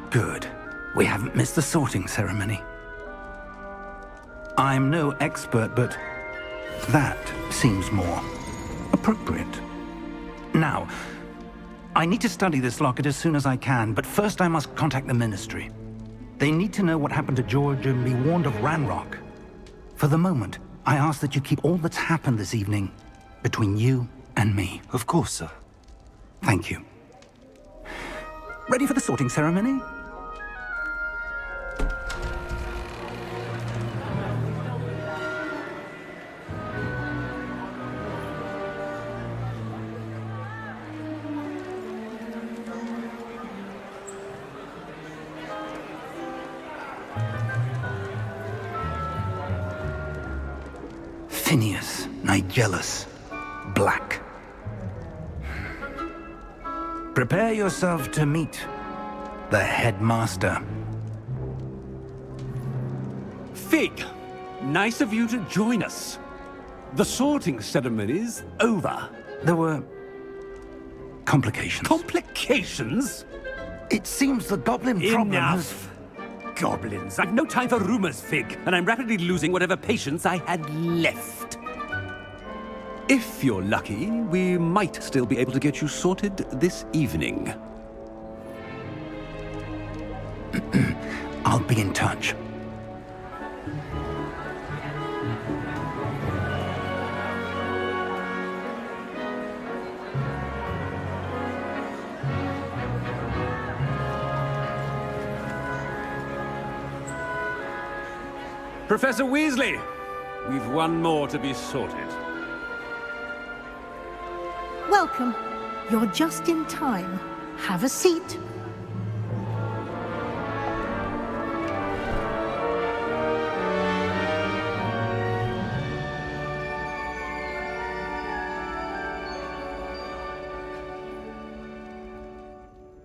Good. We haven't missed the sorting ceremony. I'm no expert, but that seems more appropriate. Now, I need to study this locket as soon as I can, but first I must contact the Ministry. They need to know what happened to George and be warned of Ranrock. For the moment, I ask that you keep all that's happened this evening between you and me. Of course, sir. Thank you. Ready for the sorting ceremony? Phineas, Nigellus, Black. Prepare yourself to meet the headmaster. Fig, nice of you to join us. The sorting ceremony's over. There were complications. Complications? It seems the goblin problem has... Enough! Goblins. I've no time for rumors, Fig, and I'm rapidly losing whatever patience I had left. If you're lucky, we might still be able to get you sorted this evening. I'll be in touch. Professor Weasley, we've one more to be sorted. Welcome. You're just in time. Have a seat.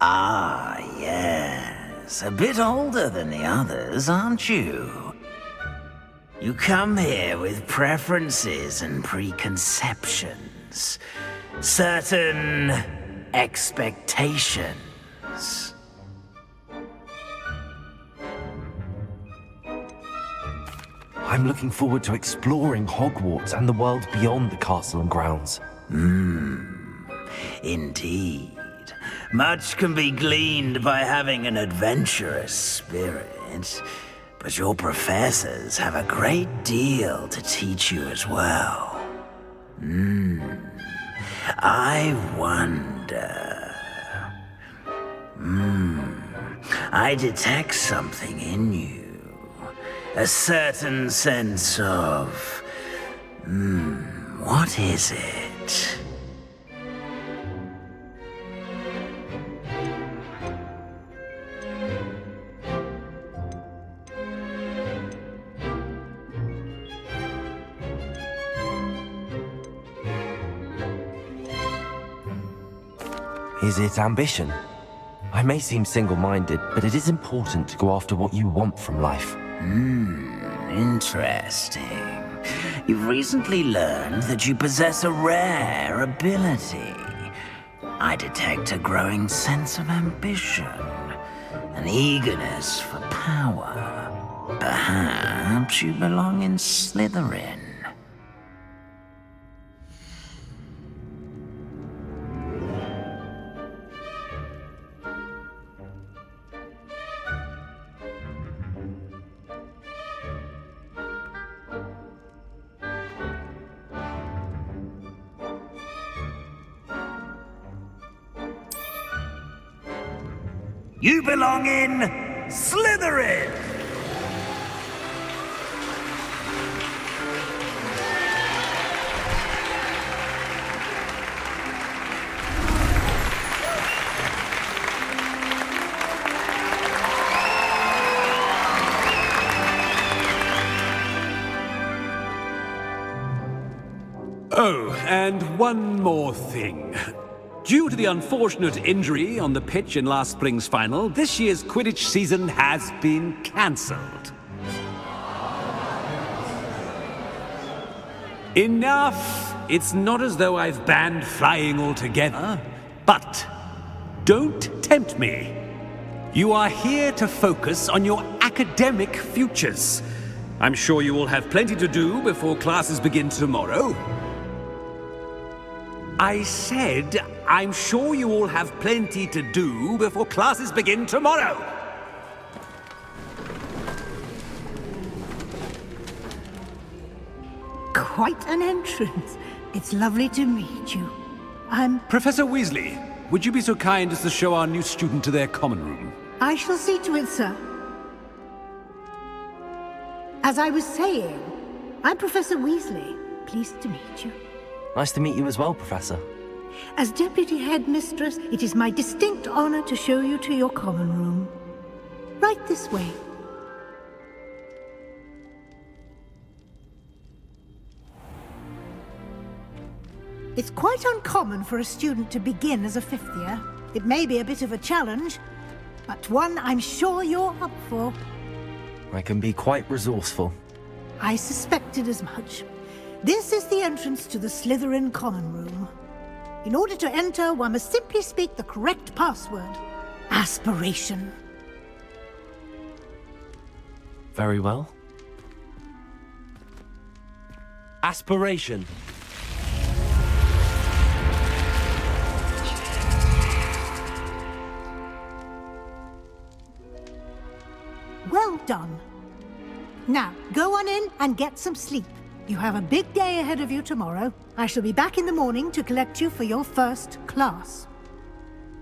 Ah, yes. A bit older than the others, aren't you? You come here with preferences and preconceptions. Certain expectations. I'm looking forward to exploring Hogwarts and the world beyond the castle and grounds. Indeed. Much can be gleaned by having an adventurous spirit, but your professors have a great deal to teach you as well. I wonder... I detect something in you. A certain sense of... what is it? Is it ambition? I may seem single-minded, but it is important to go after what you want from life. Interesting. You've recently learned that you possess a rare ability. I detect a growing sense of ambition, an eagerness for power. Perhaps you belong in Slytherin. You belong in Slytherin! Oh, and one more thing. Due to the unfortunate injury on the pitch in last spring's final, this year's Quidditch season has been cancelled. Enough! It's not as though I've banned flying altogether, but don't tempt me. You are here to focus on your academic futures. I'm sure you will have plenty to do before classes begin tomorrow. I said, I'm sure you all have plenty to do before classes begin tomorrow. Quite an entrance. It's lovely to meet you. I'm... Professor Weasley, would you be so kind as to show our new student to their common room? I shall see to it, sir. As I was saying, I'm Professor Weasley. Pleased to meet you. Nice to meet you as well, Professor. As Deputy Headmistress, it is my distinct honor to show you to your common room. Right this way. It's quite uncommon for a student to begin as a fifth year. It may be a bit of a challenge, but one I'm sure you're up for. I can be quite resourceful. I suspected as much. This is the entrance to the Slytherin common room. In order to enter, one must simply speak the correct password. Aspiration. Very well. Aspiration. Well done. Now, go on in and get some sleep. You have a big day ahead of you tomorrow. I shall be back in the morning to collect you for your first class.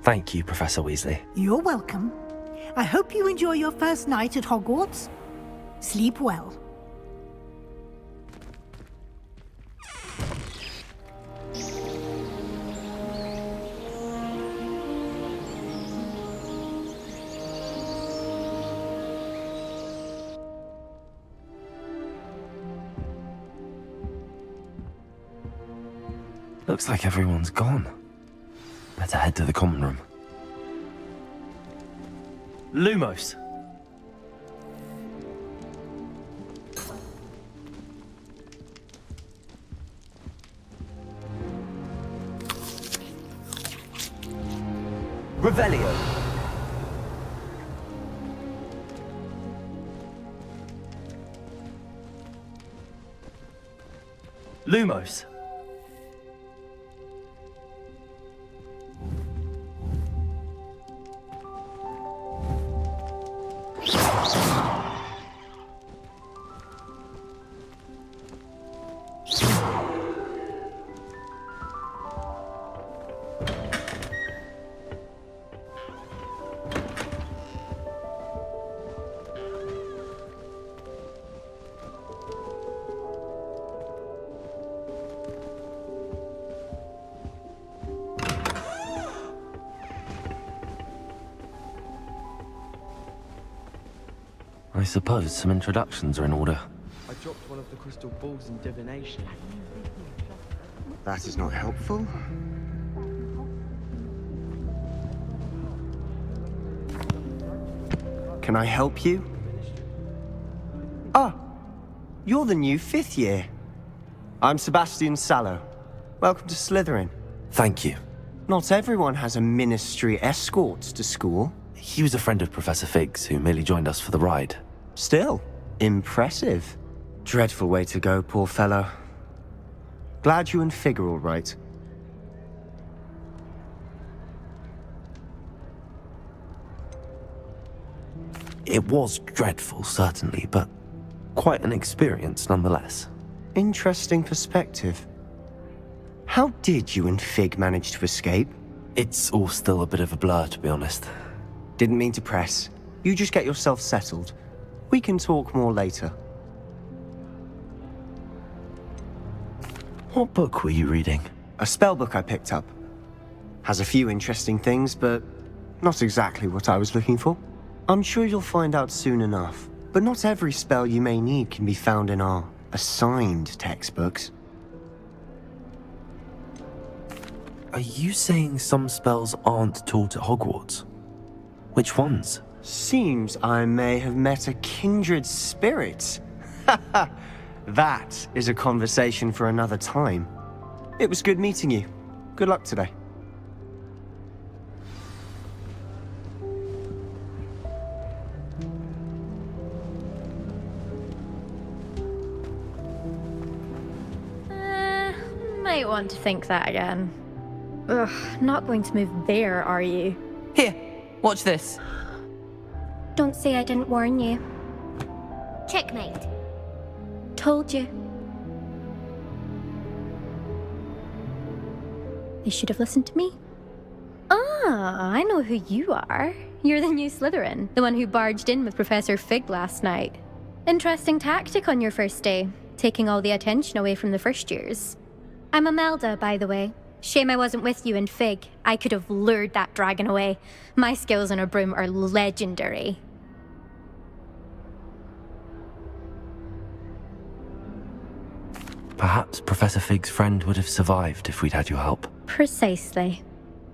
Thank you, Professor Weasley. You're welcome. I hope you enjoy your first night at Hogwarts. Sleep well. Looks like everyone's gone. Better head to the common room. Lumos. Revelio. Lumos. I suppose some introductions are in order. I dropped one of the crystal balls in divination. That is not helpful. Can I help you? Ah, you're the new fifth year. I'm Sebastian Sallow. Welcome to Slytherin. Thank you. Not everyone has a ministry escort to school. He was a friend of Professor Fig's who merely joined us for the ride. Still, impressive. Dreadful way to go, poor fellow. Glad you and Fig are all right. It was dreadful, certainly, but quite an experience nonetheless. Interesting perspective. How did you and Fig manage to escape? It's all still a bit of a blur, to be honest. Didn't mean to press. You just get yourself settled. We can talk more later. What book were you reading? A spellbook I picked up. Has a few interesting things, but not exactly what I was looking for. I'm sure you'll find out soon enough. But not every spell you may need can be found in our assigned textbooks. Are you saying some spells aren't taught at Hogwarts? Which ones? Seems I may have met a kindred spirit. That is a conversation for another time. It was good meeting you. Good luck today. might want to think that again. Ugh, not going to move there, are you? Here, watch this. Don't say I didn't warn you. Checkmate. Told you. They should have listened to me. Ah, I know who you are. You're the new Slytherin, the one who barged in with Professor Fig last night. Interesting tactic on your first day, taking all the attention away from the first years. I'm Imelda, by the way. Shame I wasn't with you in Fig. I could have lured that dragon away. My skills on a broom are legendary. Perhaps Professor Fig's friend would have survived if we'd had your help. Precisely.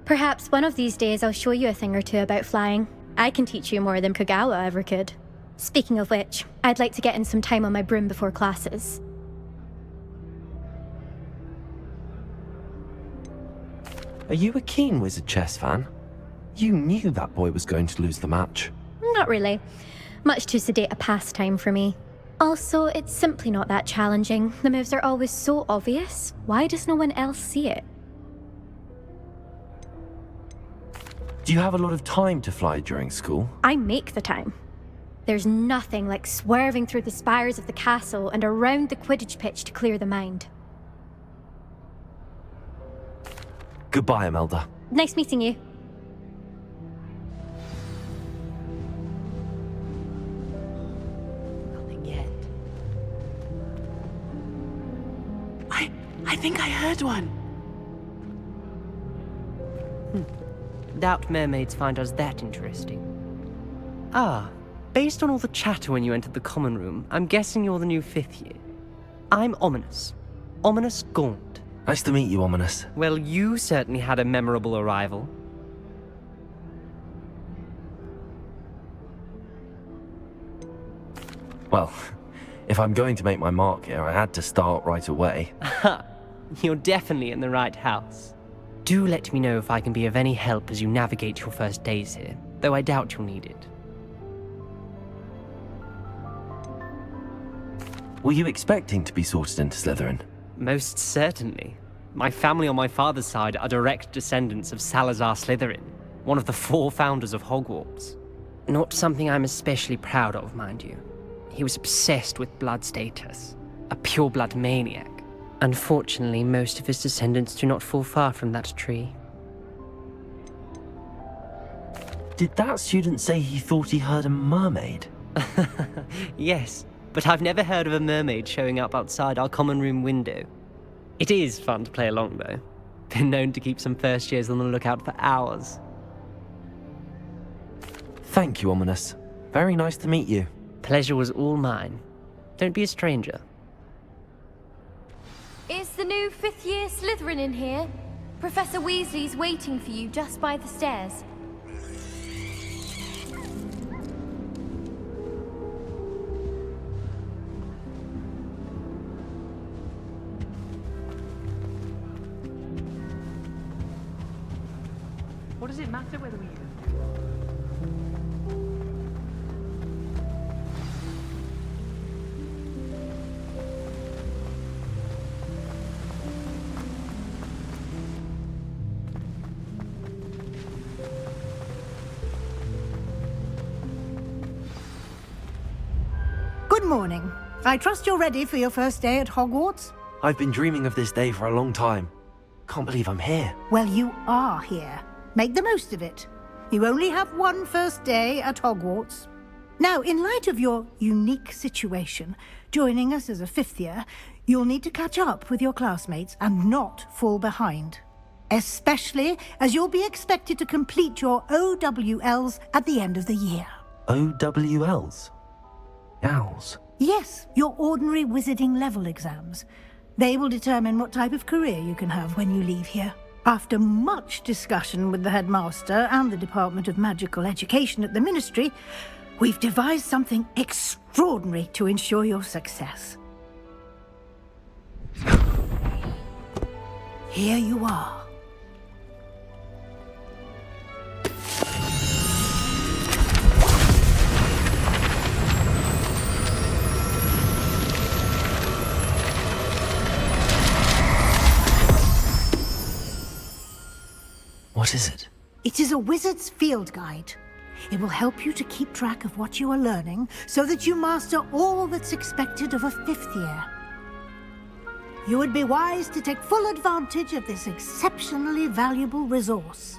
Perhaps one of these days I'll show you a thing or two about flying. I can teach you more than Kagawa ever could. Speaking of which, I'd like to get in some time on my broom before classes. Are you a keen Wizard chess fan? You knew that boy was going to lose the match. Not really. Much too sedate a pastime for me. Also, it's simply not that challenging. The moves are always so obvious. Why does no one else see it? Do you have a lot of time to fly during school? I make the time. There's nothing like swerving through the spires of the castle and around the Quidditch pitch to clear the mind. Goodbye, Imelda. Nice meeting you. Nothing yet. I think I heard one. Doubt mermaids find us that interesting. Ah, based on all the chatter when you entered the common room, I'm guessing you're the new 5th year. I'm Ominous. Ominous Gaunt. Nice to meet you, Ominous. Well, you certainly had a memorable arrival. Well, if I'm going to make my mark here, I had to start right away. Ha! You're definitely in the right house. Do let me know if I can be of any help as you navigate your first days here, though I doubt you'll need it. Were you expecting to be sorted into Slytherin? Most certainly. My family on my father's side are direct descendants of Salazar Slytherin, one of the 4 founders of Hogwarts. Not something I'm especially proud of, mind you. He was obsessed with blood status, a pure-blood maniac. Unfortunately, most of his descendants do not fall far from that tree. Did that student say he thought he heard a mermaid? Yes, but I've never heard of a mermaid showing up outside our common room window. It is fun to play along, though. Been known to keep some first years on the lookout for hours. Thank you, Ominous. Very nice to meet you. Pleasure was all mine. Don't be a stranger. Is the new 5th year Slytherin in here? Professor Weasley's waiting for you just by the stairs. What does it matter whether we... Good morning. I trust you're ready for your first day at Hogwarts? I've been dreaming of this day for a long time. Can't believe I'm here. Well, you are here. Make the most of it. You only have one first day at Hogwarts. Now, in light of your unique situation, joining us as a 5th year, you'll need to catch up with your classmates and not fall behind. Especially as you'll be expected to complete your OWLs at the end of the year. OWLs? Owls? Yes, your ordinary wizarding level exams. They will determine what type of career you can have when you leave here. After much discussion with the headmaster and the Department of Magical Education at the Ministry, we've devised something extraordinary to ensure your success. Here you are. What is it? It is a wizard's field guide. It will help you to keep track of what you are learning so that you master all that's expected of a 5th year. You would be wise to take full advantage of this exceptionally valuable resource.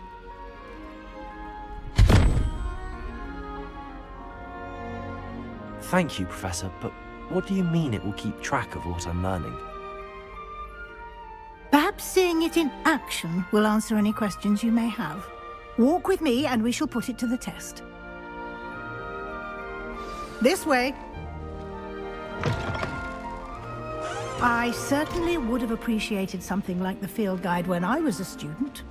Thank you, Professor, but what do you mean it will keep track of what I'm learning? Perhaps seeing it in action will answer any questions you may have. Walk with me and we shall put it to the test. This way. I certainly would have appreciated something like the field guide when I was a student.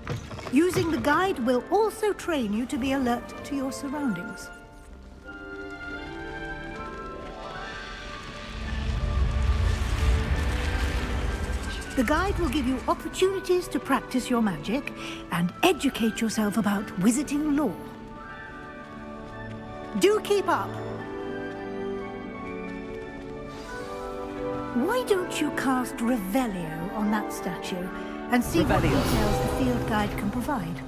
Using the guide will also train you to be alert to your surroundings. The guide will give you opportunities to practice your magic and educate yourself about wizarding lore. Do keep up! Why don't you cast Revelio on that statue and see what details the field guide can provide?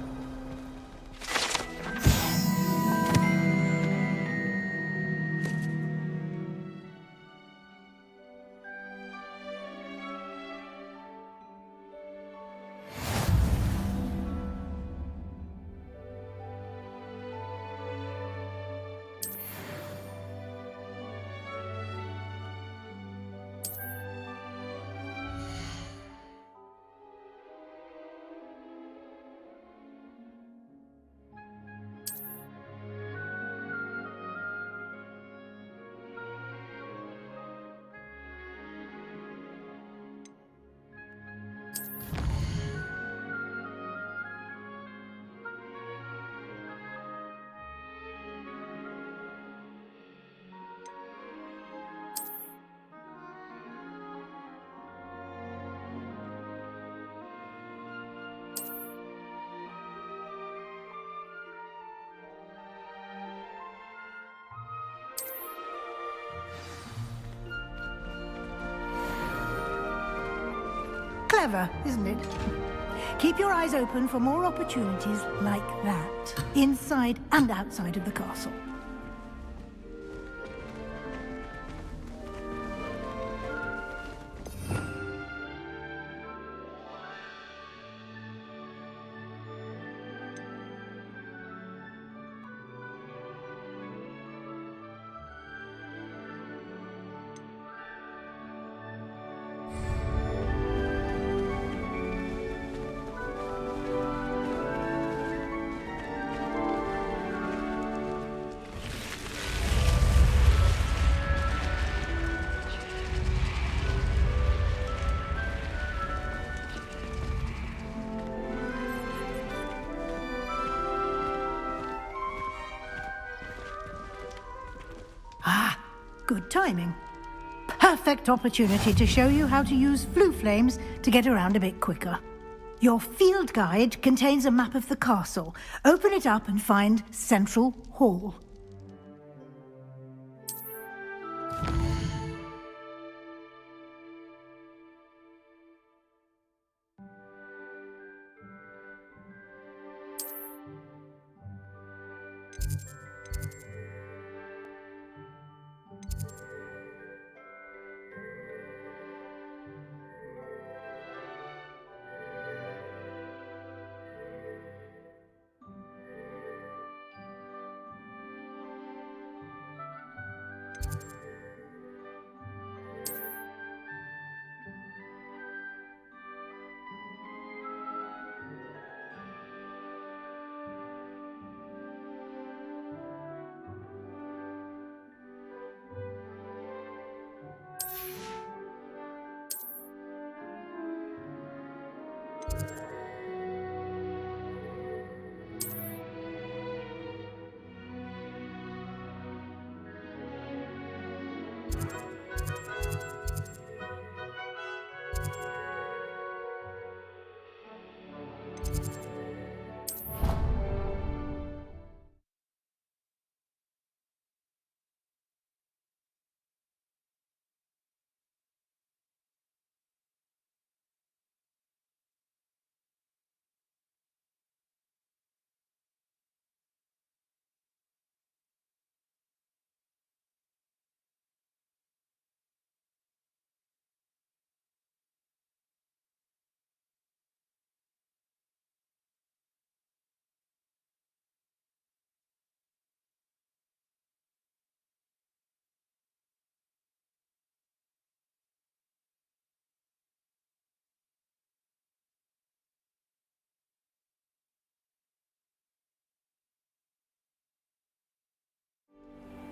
Clever, isn't it? Keep your eyes open for more opportunities like that, inside and outside of the castle. Good timing. Perfect opportunity to show you how to use flue flames to get around a bit quicker. Your field guide contains a map of the castle. Open it up and find Central Hall.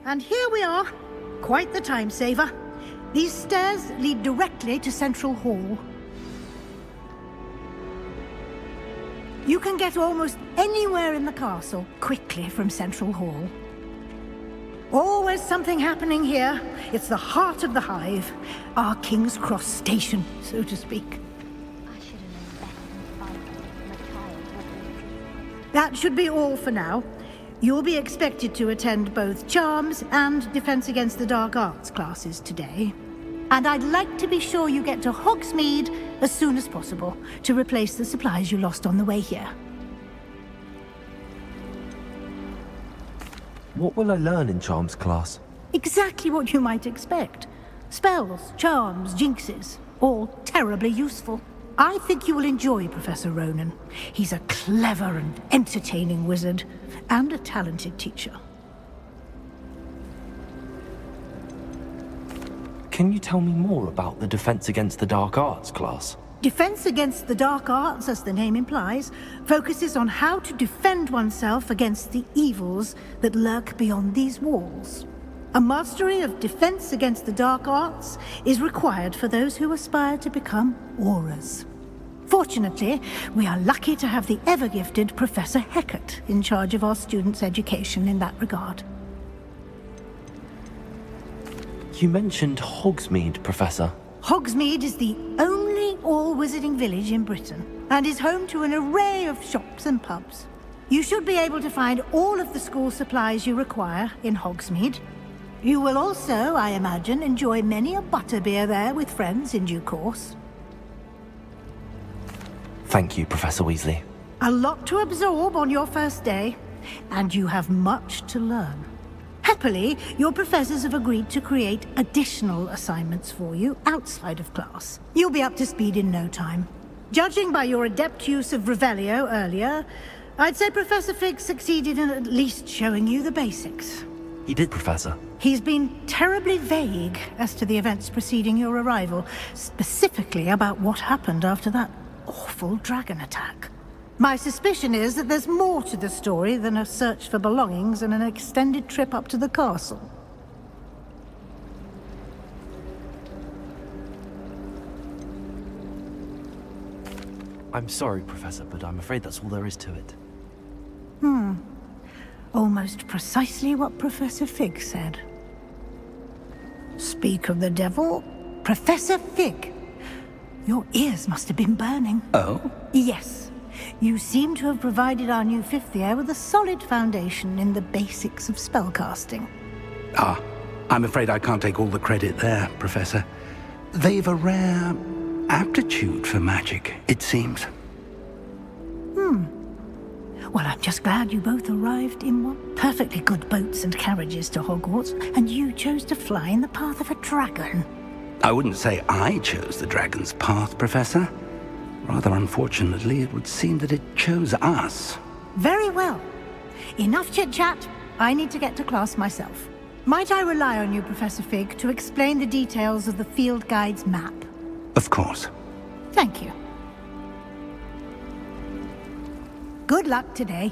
And here we are. Quite the time saver. These stairs lead directly to Central Hall. You can get almost anywhere in the castle quickly from Central Hall. Always something happening here. It's the heart of the hive. Our King's Cross station, so to speak. That should be all for now. You'll be expected to attend both Charms and Defense Against the Dark Arts classes today. And I'd like to be sure you get to Hogsmeade as soon as possible to replace the supplies you lost on the way here. What will I learn in Charms class? Exactly what you might expect. Spells, charms, jinxes, all terribly useful. I think you will enjoy Professor Ronan. He's a clever and entertaining wizard, and a talented teacher. Can you tell me more about the Defense Against the Dark Arts class? Defense Against the Dark Arts, as the name implies, focuses on how to defend oneself against the evils that lurk beyond these walls. A mastery of Defense Against the Dark Arts is required for those who aspire to become Aurors. Fortunately, we are lucky to have the ever-gifted Professor Hecat in charge of our students' education in that regard. You mentioned Hogsmeade, Professor. Hogsmeade is the only all-wizarding village in Britain, and is home to an array of shops and pubs. You should be able to find all of the school supplies you require in Hogsmeade. You will also, I imagine, enjoy many a butterbeer there with friends in due course. Thank you, Professor Weasley. A lot to absorb on your first day, and you have much to learn. Happily, your professors have agreed to create additional assignments for you outside of class. You'll be up to speed in no time. Judging by your adept use of Revelio earlier, I'd say Professor Fig succeeded in at least showing you the basics. He did, Professor. He's been terribly vague as to the events preceding your arrival, specifically about what happened after that awful dragon attack. My suspicion is that there's more to the story than a search for belongings and an extended trip up to the castle. I'm sorry, Professor, but I'm afraid that's all there is to it. Almost precisely what Professor Fig said. Speak of the devil, Professor Fig. Your ears must have been burning. Oh? Yes. You seem to have provided our new fifth year with a solid foundation in the basics of spellcasting. Ah, I'm afraid I can't take all the credit there, Professor. They've a rare aptitude for magic, it seems. Well, I'm just glad you both arrived in what perfectly good boats and carriages to Hogwarts, and you chose to fly in the path of a dragon. I wouldn't say I chose the dragon's path, Professor. Rather unfortunately, it would seem that it chose us. Very well. Enough chit-chat. I need to get to class myself. Might I rely on you, Professor Fig, to explain the details of the field guide's map? Of course. Thank you. Good luck today,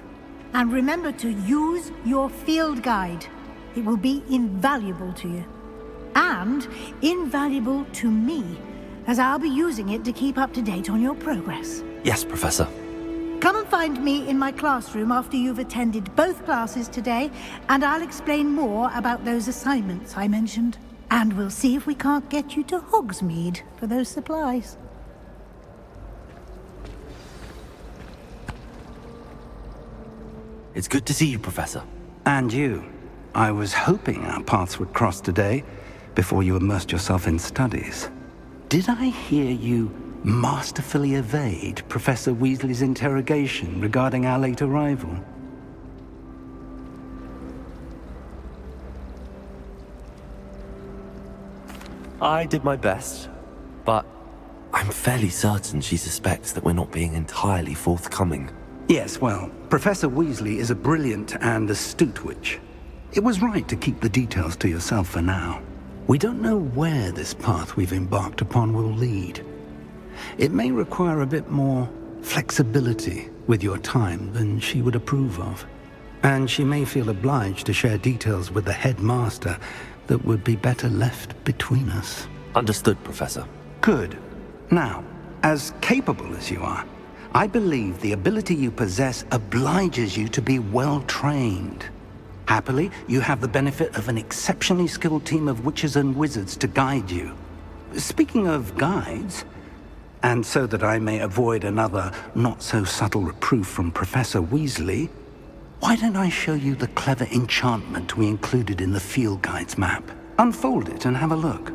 and remember to use your field guide. It will be invaluable to you. And invaluable to me, as I'll be using it to keep up to date on your progress. Yes, Professor. Come and find me in my classroom after you've attended both classes today, and I'll explain more about those assignments I mentioned. And we'll see if we can't get you to Hogsmeade for those supplies. It's good to see you, Professor. And you. I was hoping our paths would cross today, before you immersed yourself in studies. Did I hear you masterfully evade Professor Weasley's interrogation regarding our late arrival? I did my best, but I'm fairly certain she suspects that we're not being entirely forthcoming. Yes, well, Professor Weasley is a brilliant and astute witch. It was right to keep the details to yourself for now. We don't know where this path we've embarked upon will lead. It may require a bit more flexibility with your time than she would approve of. And she may feel obliged to share details with the headmaster that would be better left between us. Understood, Professor. Good. Now, as capable as you are, I believe the ability you possess obliges you to be well trained. Happily, you have the benefit of an exceptionally skilled team of witches and wizards to guide you. Speaking of guides, and so that I may avoid another not-so-subtle reproof from Professor Weasley, why don't I show you the clever enchantment we included in the field guide's map? Unfold it and have a look.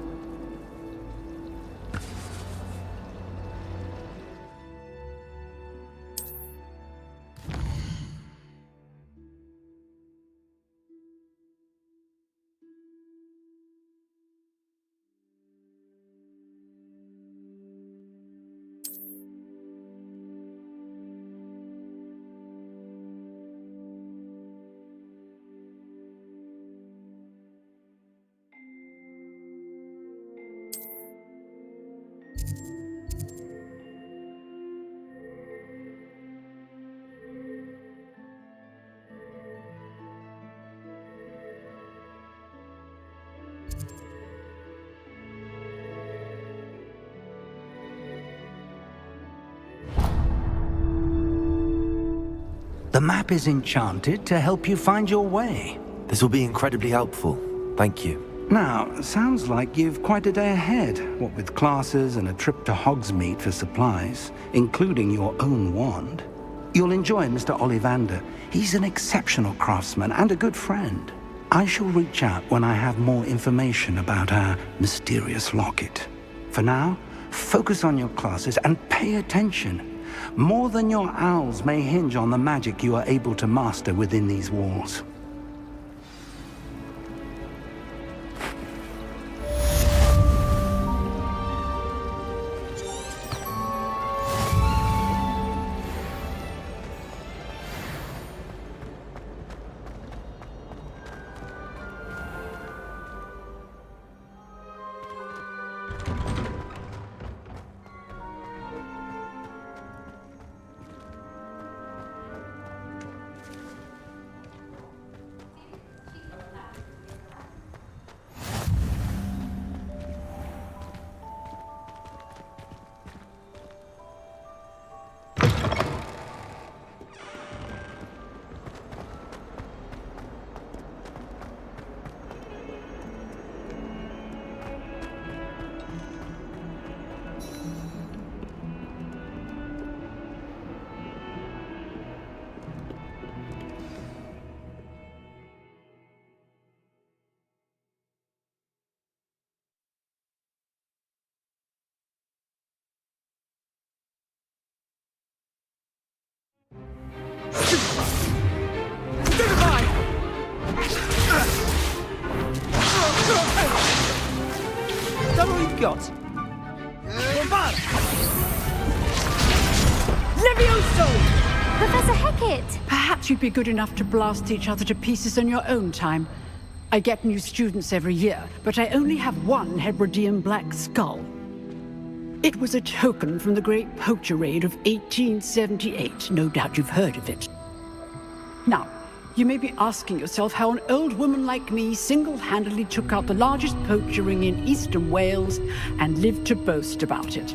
The map is enchanted to help you find your way. This will be incredibly helpful. Thank you. Now, sounds like you've quite a day ahead, what with classes and a trip to Hogsmeade for supplies, including your own wand. You'll enjoy Mr. Ollivander. He's an exceptional craftsman and a good friend. I shall reach out when I have more information about our mysterious locket. For now, focus on your classes and pay attention. More than your owls may hinge on the magic you are able to master within these walls. Is that all you've got? Bombard! Levioso! Professor Hecat! Perhaps you'd be good enough to blast each other to pieces in your own time. I get new students every year, but I only have one Hebridean black skull. It was a token from the Great Poacher Raid of 1878. No doubt you've heard of it. Now, you may be asking yourself how an old woman like me single-handedly took out the largest poacher ring in eastern Wales and lived to boast about it.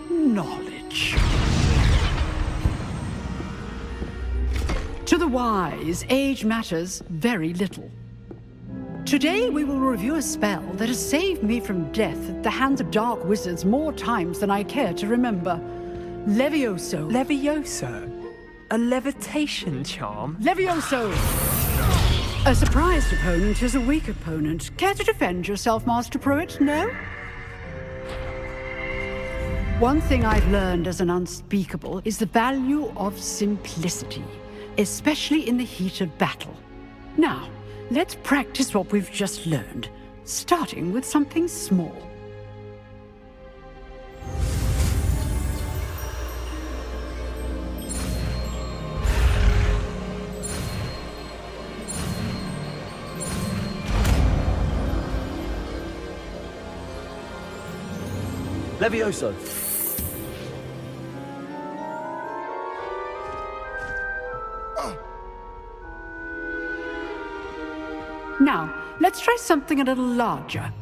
Knowledge. To the wise, age matters very little. Today we will review a spell that has saved me from death at the hands of dark wizards more times than I care to remember. Levioso. Levioso? A levitation charm? Levioso! A surprised opponent is a weak opponent. Care to defend yourself, Master Pruitt? No? One thing I've learned as an unspeakable is the value of simplicity, especially in the heat of battle. Now, let's practice what we've just learned, starting with something small. Levioso! Now, let's try something a little larger.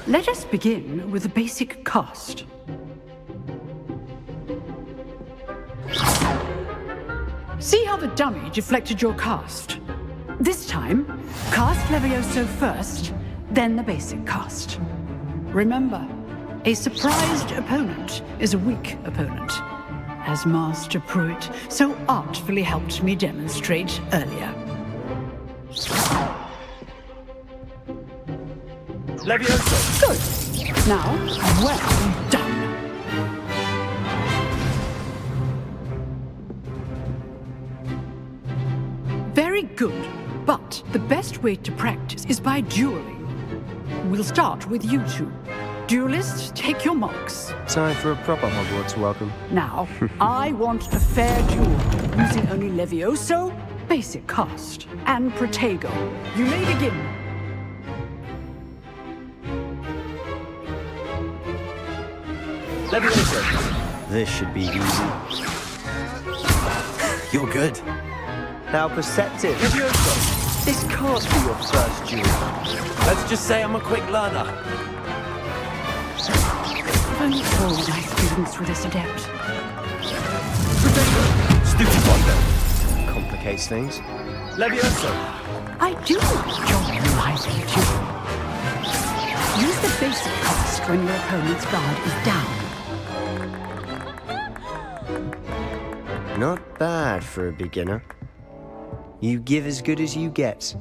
Let us begin with the basic cast. See how the dummy deflected your cast? This time, cast Levioso first, then the basic cast. Remember, a surprised opponent is a weak opponent, as Master Pruitt so artfully helped me demonstrate earlier. Levioso! Good. Now, well done. Very good, but the best way to practice is by dueling. We'll start with you two. Duelists, take your marks. Time for a proper Hogwarts welcome. Now, I want a fair duel, using only Levioso, basic cast, and Protego. You may begin. Levioso! This should be easy. You're good. How perceptive. Levioso! This can't be your first duel. Let's just say I'm a quick learner. If only all my students were this adept. Stupid wonder. Complicates things. Levioso! I do enjoy a lively duel. Use the basic cast when your opponent's guard is down. Not bad for a beginner. You give as good as you get.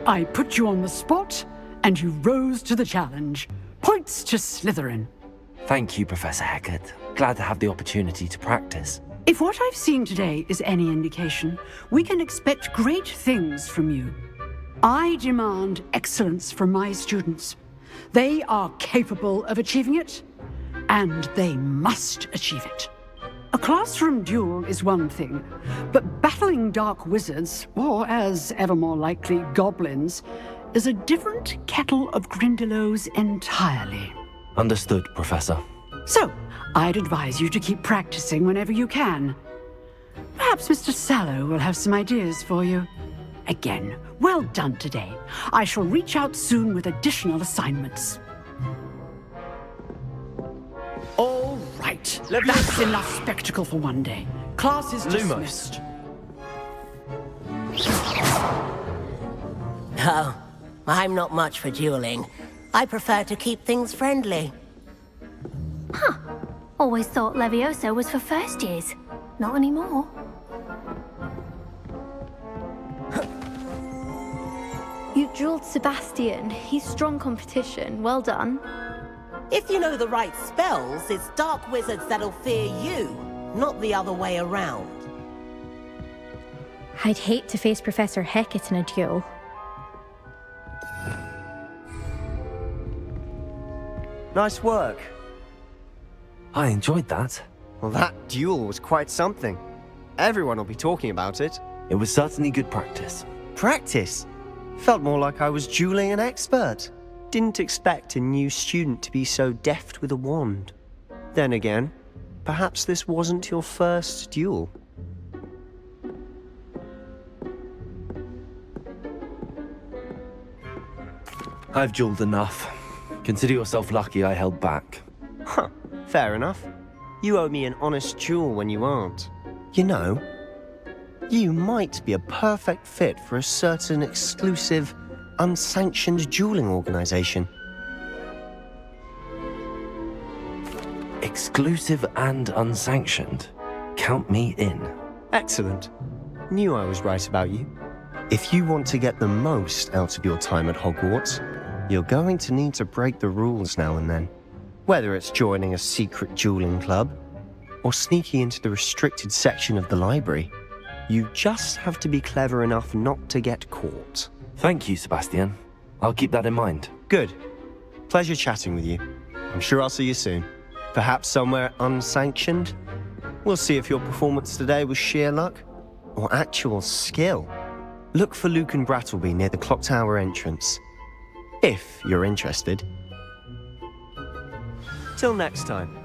I put you on the spot, and you rose to the challenge. Points to Slytherin. Thank you, Professor Hecat. Glad to have the opportunity to practice. If what I've seen today is any indication, we can expect great things from you. I demand excellence from my students. They are capable of achieving it, and they must achieve it. A classroom duel is one thing, but battling dark wizards, or as ever more likely, goblins, is a different kettle of Grindylows entirely. Understood, Professor. So, I'd advise you to keep practicing whenever you can. Perhaps Mr. Sallow will have some ideas for you. Again, well done today. I shall reach out soon with additional assignments. All right, that's enough spectacle for one day. Class is dismissed. Oh, I'm not much for dueling. I prefer to keep things friendly. Huh. Always thought Levioso was for first years. Not anymore. You dueled Sebastian. He's strong competition. Well done. If you know the right spells, it's dark wizards that'll fear you, not the other way around. I'd hate to face Professor Hecat in a duel. Nice work. I enjoyed that. Well, that duel was quite something. Everyone will be talking about it. It was certainly good practice. Practice? Felt more like I was dueling an expert. Didn't expect a new student to be so deft with a wand. Then again, perhaps this wasn't your first duel. I've dueled enough. Consider yourself lucky I held back. Huh, fair enough. You owe me an honest duel when you aren't. You know, you might be a perfect fit for a certain exclusive, unsanctioned dueling organization. Exclusive and unsanctioned. Count me in. Excellent. Knew I was right about you. If you want to get the most out of your time at Hogwarts, you're going to need to break the rules now and then. Whether it's joining a secret dueling club, or sneaking into the restricted section of the library, you just have to be clever enough not to get caught. Thank you, Sebastian. I'll keep that in mind. Good. Pleasure chatting with you. I'm sure I'll see you soon. Perhaps somewhere unsanctioned? We'll see if your performance today was sheer luck or actual skill. Look for Luke and Brattleby near the clock tower entrance, if you're interested. Till next time.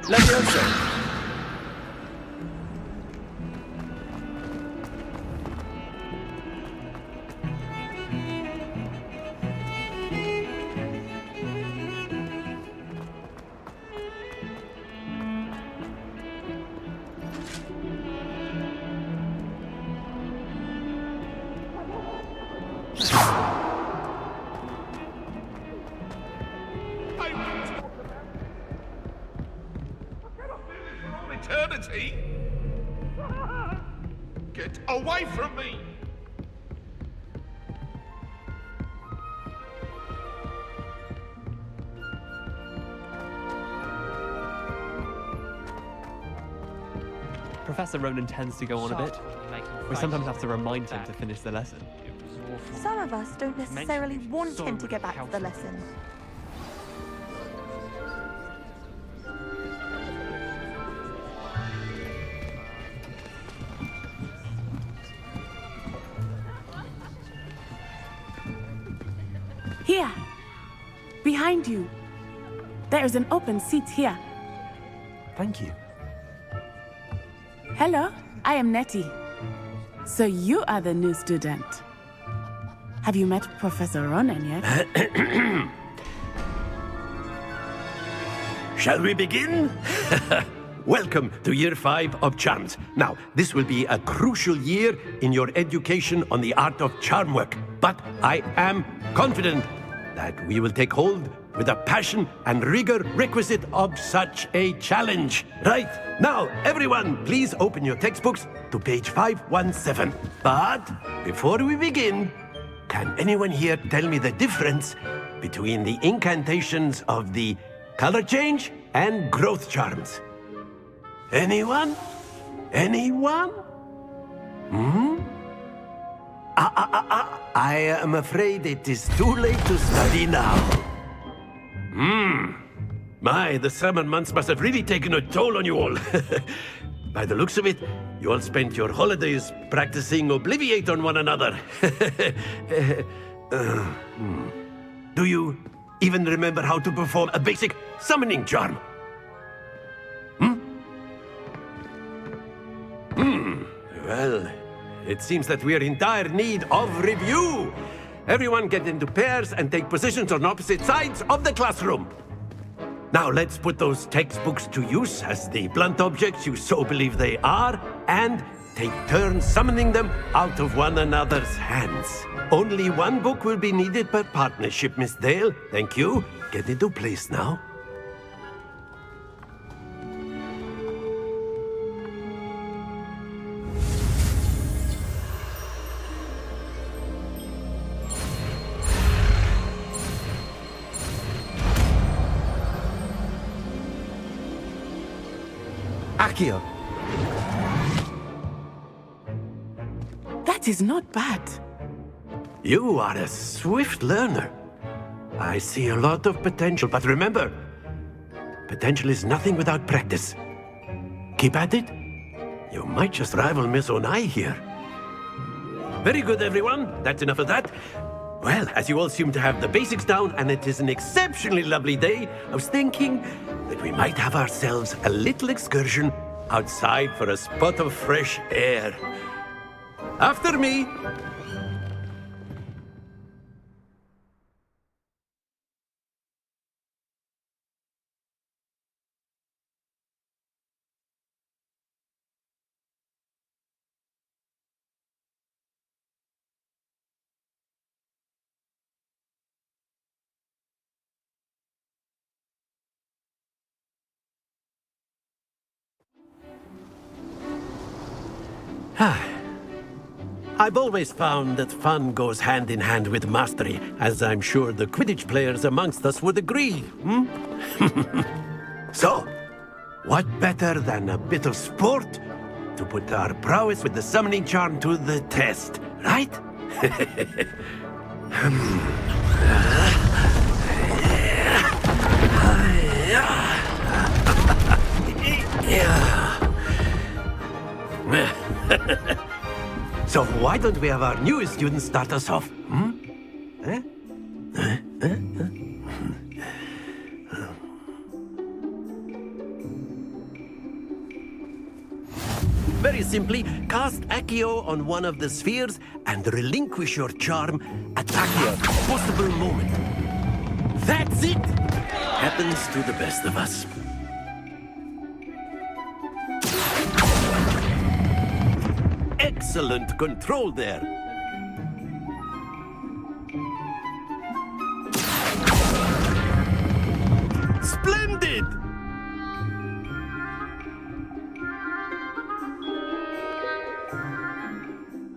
Levioso! Eternity? Get away from me! Professor Ronan tends to go on a bit. We sometimes have to remind him to finish the lesson. Some of us don't necessarily want him to get back to the lesson. Here! behind you. There is an open seat here. Thank you. Hello, I am Nettie. So you are the new student. Have you met Professor Ronan yet? Shall we begin? Welcome to Year 5 of Charms. Now, this will be a crucial year in your education on the art of charm work. But I am confident that we will take hold with the passion and rigor requisite of such a challenge. Right, now, everyone, please open your textbooks to page 517. But before we begin, can anyone here tell me the difference between the incantations of the color change and growth charms? Anyone? Anyone? I am afraid it is too late to study now. My, the summer months must have really taken a toll on you all. By the looks of it, you all spent your holidays practicing Obliviate on one another. Do you even remember how to perform a basic summoning charm? Well, it seems that we are in dire need of review. Everyone get into pairs and take positions on opposite sides of the classroom. Now let's put those textbooks to use as the blunt objects you so believe they are, and take turns summoning them out of one another's hands. Only one book will be needed per partnership, Miss Dale. Thank you. Get into place now. Accio. That is not bad. You are a swift learner. I see a lot of potential, but remember, potential is nothing without practice. Keep at it. You might just rival Miss Onai here. Very good, everyone. That's enough of that. Well, as you all seem to have the basics down, and it is an exceptionally lovely day, I was thinking that we might have ourselves a little excursion outside for a spot of fresh air. After me. I've always found that fun goes hand in hand with mastery, as I'm sure the Quidditch players amongst us would agree. So, what better than a bit of sport to put our prowess with the summoning charm to the test, right? So why don't we have our newest student start us off? Very simply, cast Accio on one of the spheres and relinquish your charm at the possible moment. That's it! Happens to the best of us. Excellent control there. Splendid!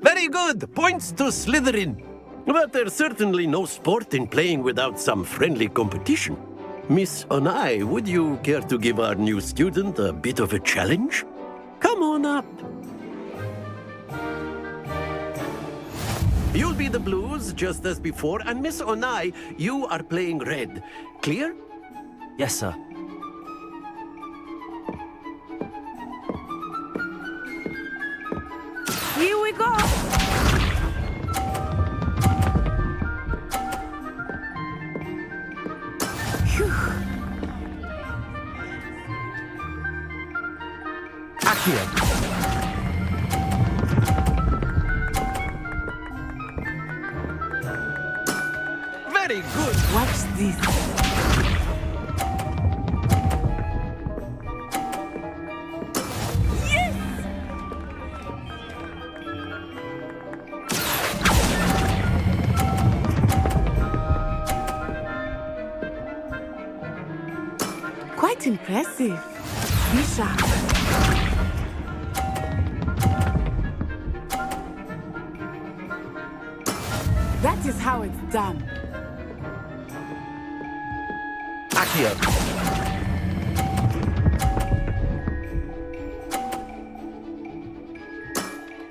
Very good. Points to Slytherin. But there's certainly no sport in playing without some friendly competition. Miss Onai, would you care to give our new student a bit of a challenge? Come on up. You'll be the blues, just as before, and Miss Onai, you are playing red. Clear? Yes, sir. Here we go! Accio! Very good. Watch this. Quite impressive. Be sharp. That is how it's done. Accio!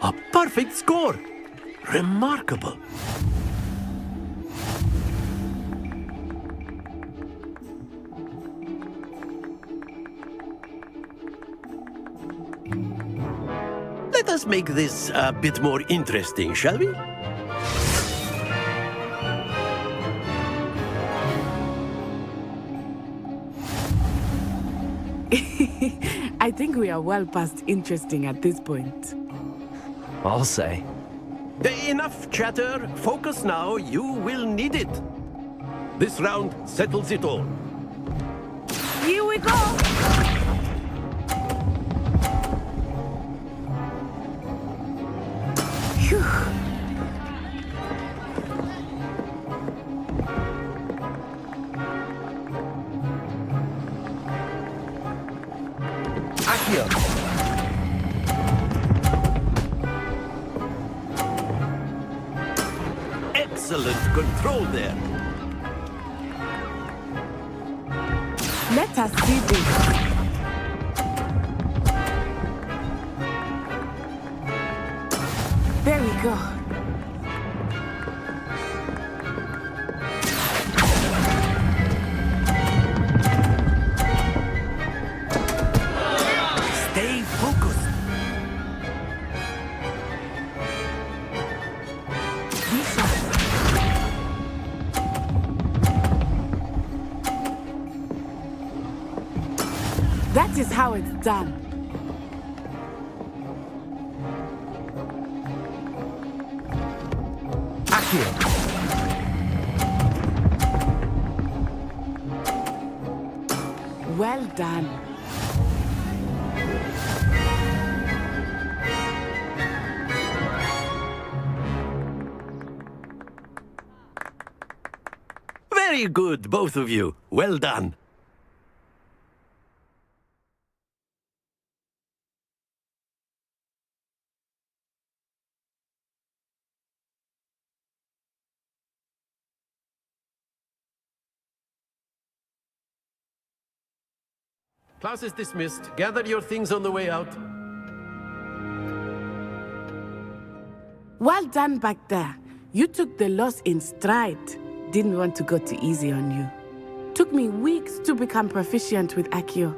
A perfect score. Remarkable. Let us make this a bit more interesting, shall we? I think we are well past interesting at this point. I'll say. Enough chatter. Focus now. You will need it. This round settles it all. Here we go! Phew. Accio! Excellent control there. Let us see this. There we go. Stay focused. Be sharp. That is how it's done. Accio! Well done. Very good, both of you. Well done. Class is dismissed. Gather your things on the way out. Well done back there. You took the loss in stride. Didn't want to go too easy on you. Took me weeks to become proficient with Accio.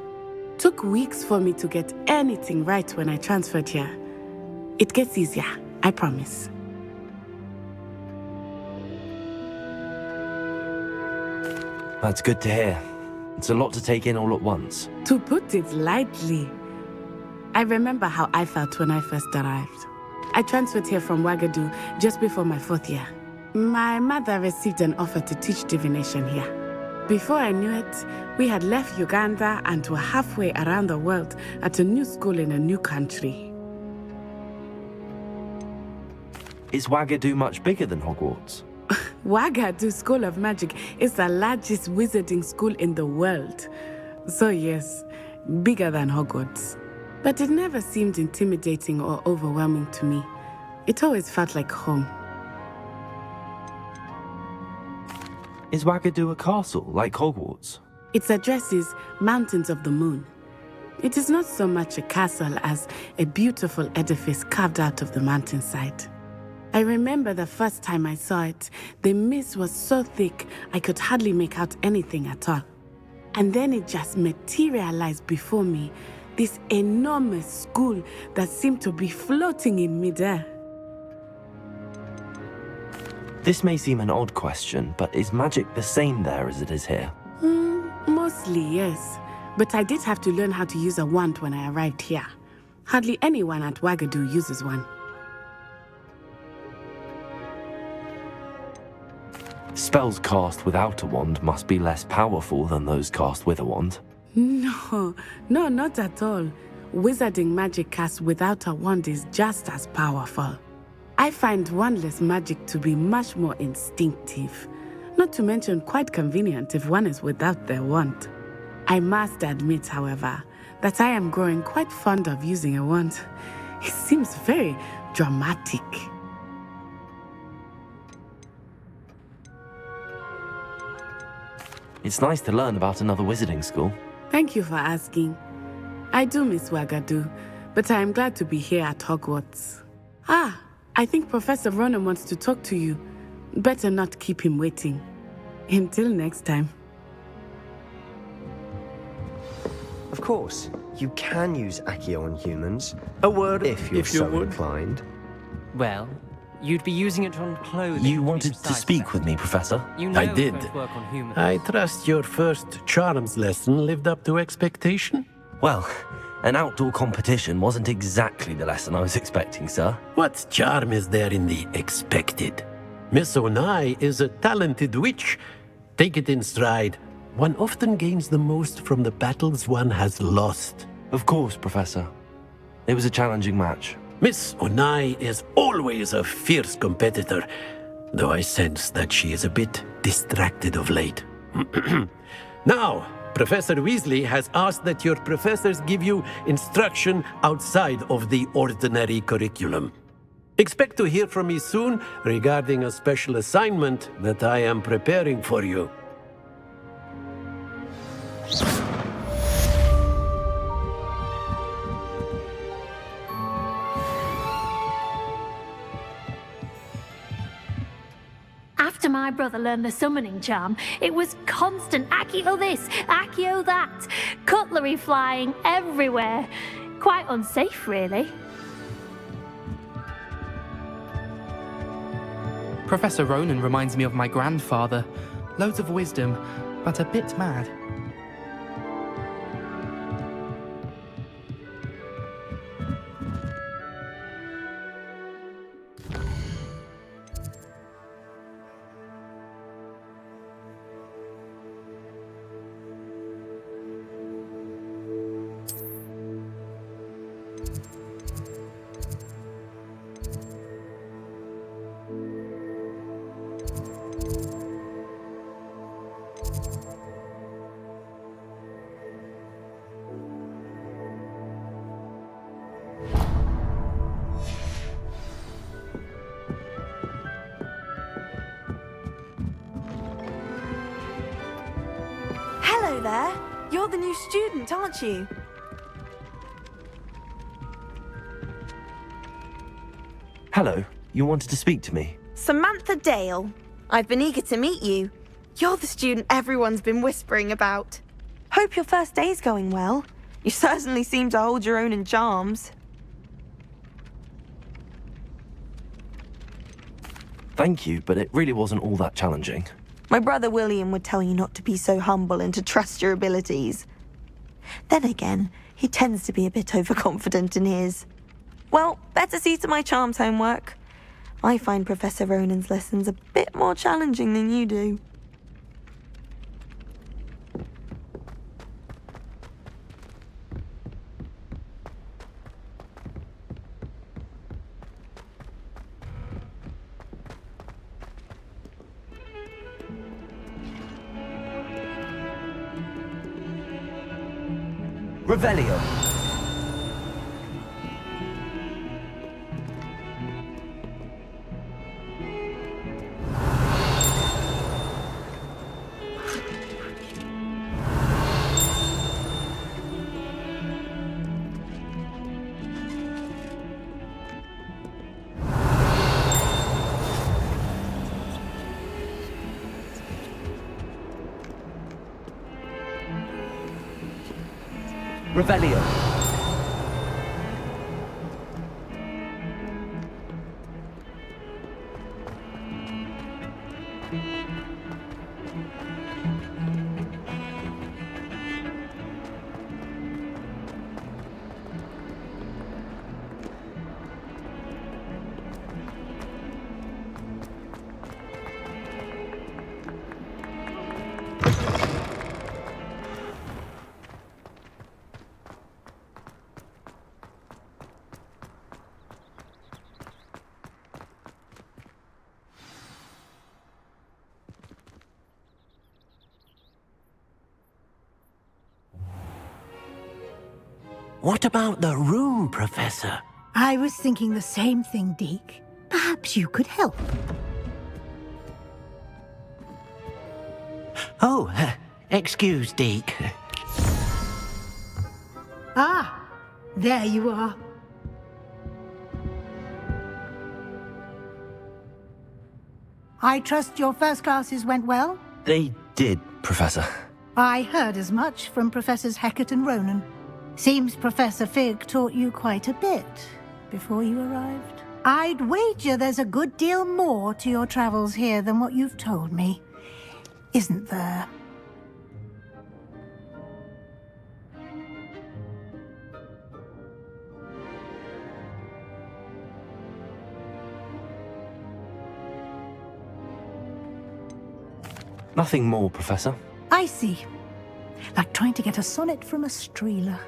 Took weeks for me to get anything right when I transferred here. It gets easier, I promise. That's good to hear. It's a lot to take in all at once. To put it lightly, I remember how I felt when I first arrived. I transferred here from Wagadu just before my 4th year. My mother received an offer to teach divination here. Before I knew it, we had left Uganda and were halfway around the world at a new school in a new country. Is Wagadu much bigger than Hogwarts? Wagadu School of Magic is the largest wizarding school in the world. So yes, bigger than Hogwarts. But it never seemed intimidating or overwhelming to me. It always felt like home. Is Wagadu a castle, like Hogwarts? Its address is Mountains of the Moon. It is not so much a castle as a beautiful edifice carved out of the mountainside. I remember the first time I saw it, the mist was so thick I could hardly make out anything at all. And then it just materialized before me, this enormous school that seemed to be floating in midair. This may seem an odd question, but is magic the same there as it is here? Mostly, yes. But I did have to learn how to use a wand when I arrived here. Hardly anyone at Wagadu uses one. Spells cast without a wand must be less powerful than those cast with a wand. No, not at all. Wizarding magic cast without a wand is just as powerful. I find wandless magic to be much more instinctive. Not to mention quite convenient if one is without their wand. I must admit, however, that I am growing quite fond of using a wand. It seems very dramatic. It's nice to learn about another wizarding school. Thank you for asking. I do miss Wagadu, but I am glad to be here at Hogwarts. I think Professor Ronan wants to talk to you. Better not keep him waiting. Until next time. Of course, you can use Accio on humans. A word if you're so inclined. Well, you'd be using it on clothing. You wanted to speak with me, Professor? You know I did. it won't work on humans. I trust your first charms lesson lived up to expectation? Well, an outdoor competition wasn't exactly the lesson I was expecting, sir. What charm is there in the expected? Miss Onai is a talented witch. Take it in stride. One often gains the most from the battles one has lost. Of course, Professor. It was a challenging match. Miss Onai is always a fierce competitor, though I sense that she is a bit distracted of late. Now, Professor Weasley has asked that your professors give you instruction outside of the ordinary curriculum. Expect to hear from me soon regarding a special assignment that I am preparing for you. After my brother learned the summoning charm, it was constant Accio this, Accio that, cutlery flying everywhere. Quite unsafe, really. Professor Ronan reminds me of my grandfather. Loads of wisdom, but a bit mad. Hello there. You're the new student, aren't you? Hello, you wanted to speak to me? Samantha Dale. I've been eager to meet you. You're the student everyone's been whispering about. Hope your first day's going well. You certainly seem to hold your own in charms. Thank you, but it really wasn't all that challenging. My brother William would tell you not to be so humble and to trust your abilities. Then again, he tends to be a bit overconfident in his. Well, better see to my charms homework. I find Professor Ronan's lessons a bit more challenging than you do. Revelio. Revelio. What about the room, Professor? I was thinking the same thing, Deke. Perhaps you could help. Oh, excuse, Deke. Ah, there you are. I trust your first classes went well? They did, Professor. I heard as much from Professors Hecat and Ronan. Seems Professor Fig taught you quite a bit before you arrived. I'd wager there's a good deal more to your travels here than what you've told me. Isn't there? Nothing more, Professor. I see. Like trying to get a sonnet from a streeler.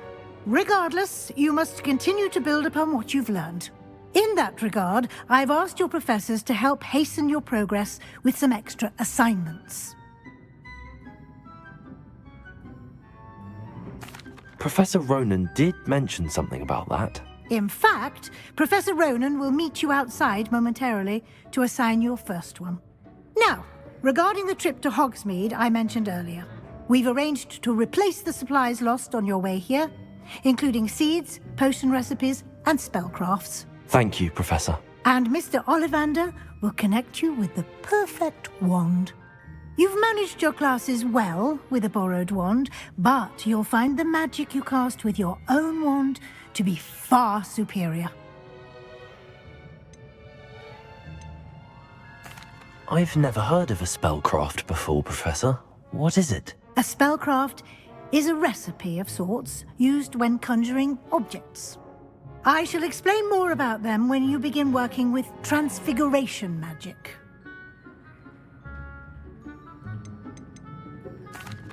Regardless, you must continue to build upon what you've learned. In that regard, I've asked your professors to help hasten your progress with some extra assignments. Professor Ronan did mention something about that. In fact, Professor Ronan will meet you outside momentarily to assign your first one. Now, regarding the trip to Hogsmeade I mentioned earlier, we've arranged to replace the supplies lost on your way here, including seeds, potion recipes, and spellcrafts. Thank you, Professor. And Mr. Ollivander will connect you with the perfect wand. You've managed your classes well with a borrowed wand, but you'll find the magic you cast with your own wand to be far superior. I've never heard of a spellcraft before, Professor. What is it? A spellcraft is a recipe of sorts used when conjuring objects. I shall explain more about them when you begin working with transfiguration magic.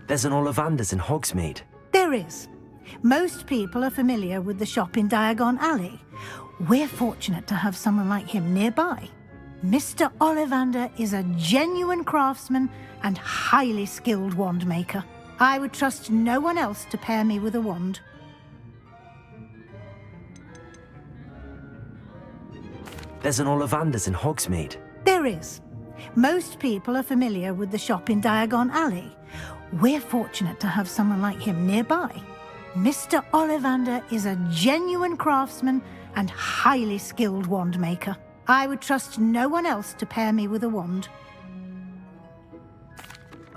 There's an Ollivander's in Hogsmeade. There is. Most people are familiar with the shop in Diagon Alley. We're fortunate to have someone like him nearby. Mr. Ollivander is a genuine craftsman and highly skilled wand maker. I would trust no one else to pair me with a wand. There's an Ollivander's in Hogsmeade. There is. Most people are familiar with the shop in Diagon Alley. We're fortunate to have someone like him nearby. Mr. Ollivander is a genuine craftsman and highly skilled wand maker. I would trust no one else to pair me with a wand.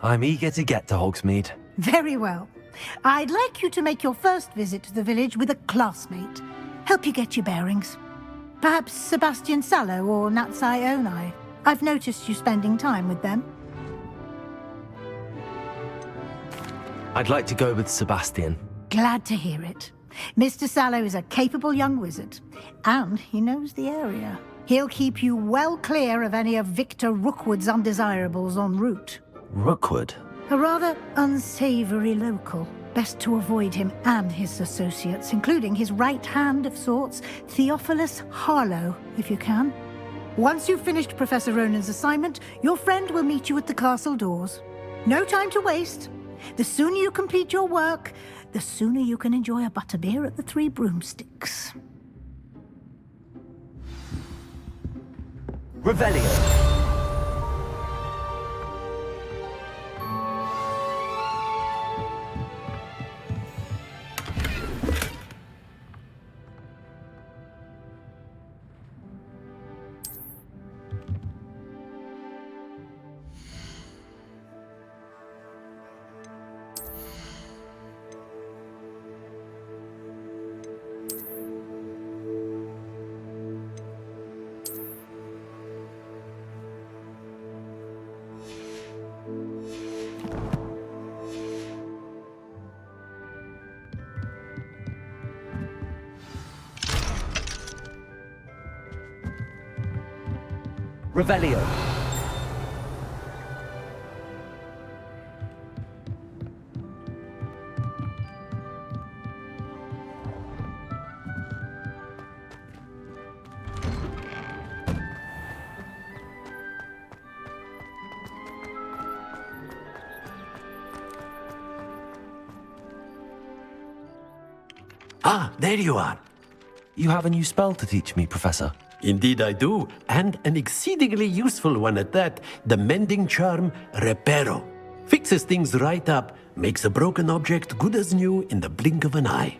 I'm eager to get to Hogsmeade. Very well. I'd like you to make your first visit to the village with a classmate. Help you get your bearings. Perhaps Sebastian Sallow or Natsai Onai. I've noticed you spending time with them. I'd like to go with Sebastian. Glad to hear it. Mr. Sallow is a capable young wizard, and he knows the area. He'll keep you well clear of any of Victor Rookwood's undesirables en route. Rookwood? A rather unsavory local. Best to avoid him and his associates, including his right hand of sorts, Theophilus Harlow, if you can. Once you've finished Professor Ronan's assignment, your friend will meet you at the castle doors. No time to waste. The sooner you complete your work, the sooner you can enjoy a butterbeer at the Three Broomsticks. Revelio. Revelio. Ah, there you are. You have a new spell to teach me, Professor. Indeed I do, and an exceedingly useful one at that. The mending charm, Reparo. Fixes things right up, makes a broken object good as new in the blink of an eye.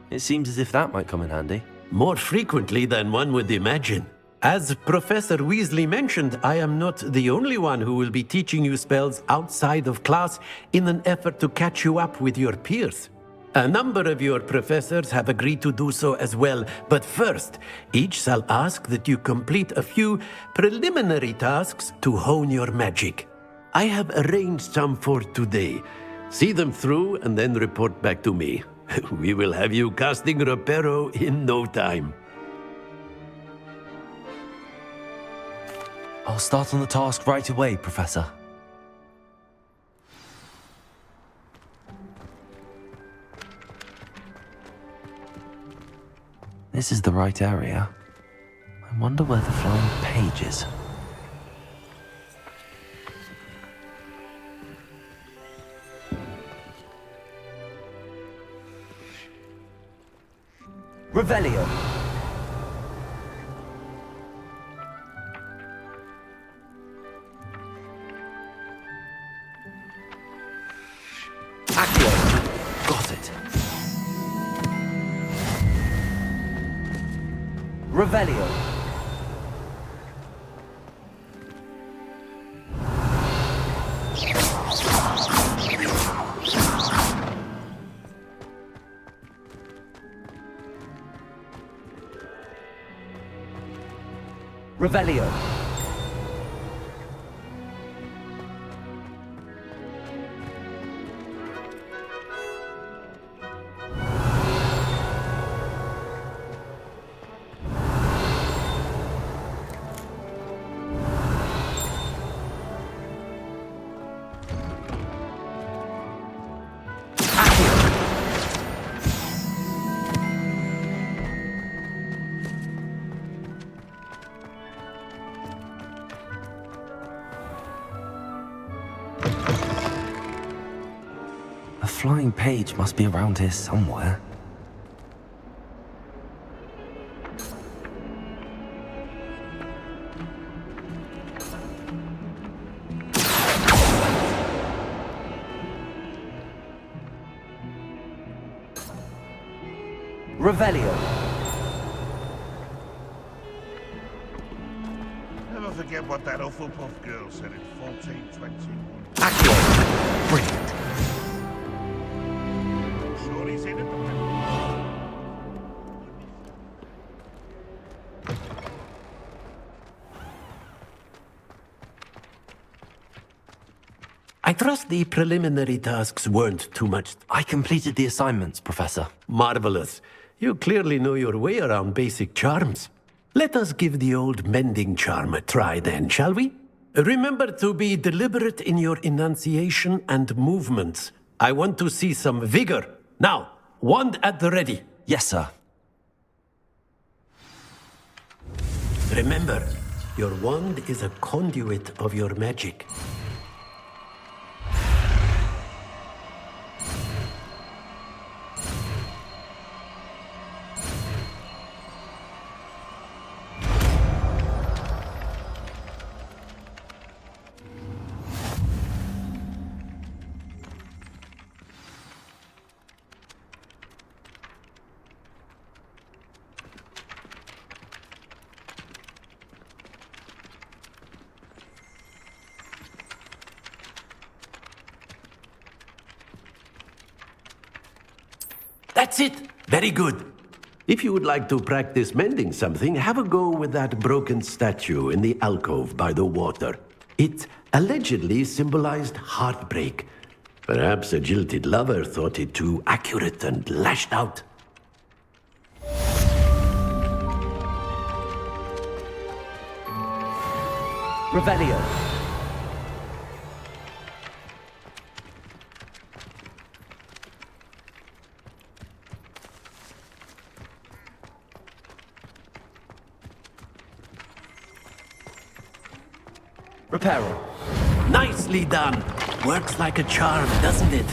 It seems as if that might come in handy. More frequently than one would imagine. As Professor Weasley mentioned, I am not the only one who will be teaching you spells outside of class in an effort to catch you up with your peers. A number of your professors have agreed to do so as well, but first, each shall ask that you complete a few preliminary tasks to hone your magic. I have arranged some for today. See them through and then report back to me. We will have you casting Reparo in no time. I'll start on the task right away, Professor. This is the right area. I wonder where the flying page is. Revelio. Accio. Got it. Revelio. Revelio. A flying page must be around here somewhere. Revelio. Never forget what that Hufflepuff girl said in 1421. Accio. Brilliant. Sure he's in it. I trust the preliminary tasks weren't too much. I completed the assignments, Professor. Marvelous. You clearly know your way around basic charms. Let us give the old mending charm a try then, shall we? Remember to be deliberate in your enunciation and movements. I want to see some vigor. Now, wand at the ready. Yes, sir. Remember, your wand is a conduit of your magic. That's it! Very good. If you would like to practice mending something, have a go with that broken statue in the alcove by the water. It allegedly symbolized heartbreak. Perhaps a jilted lover thought it too accurate and lashed out. Revelio. Reparo. Nicely done. Works like a charm, doesn't it?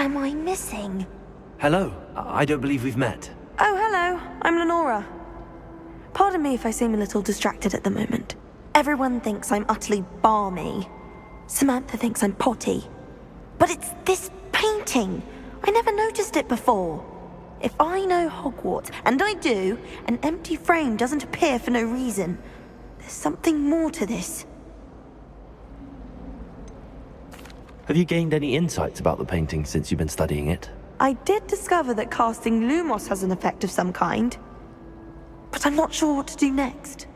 am I missing? Hello. I don't believe we've met. Oh, hello. I'm Lenora. Pardon me if I seem a little distracted at the moment. Everyone thinks I'm utterly balmy. Samantha thinks I'm potty. But it's this painting. I never noticed it before. If I know Hogwarts, and I do, an empty frame doesn't appear for no reason. There's something more to this. Have you gained any insights about the painting since you've been studying it? I did discover that casting Lumos has an effect of some kind. But I'm not sure what to do next.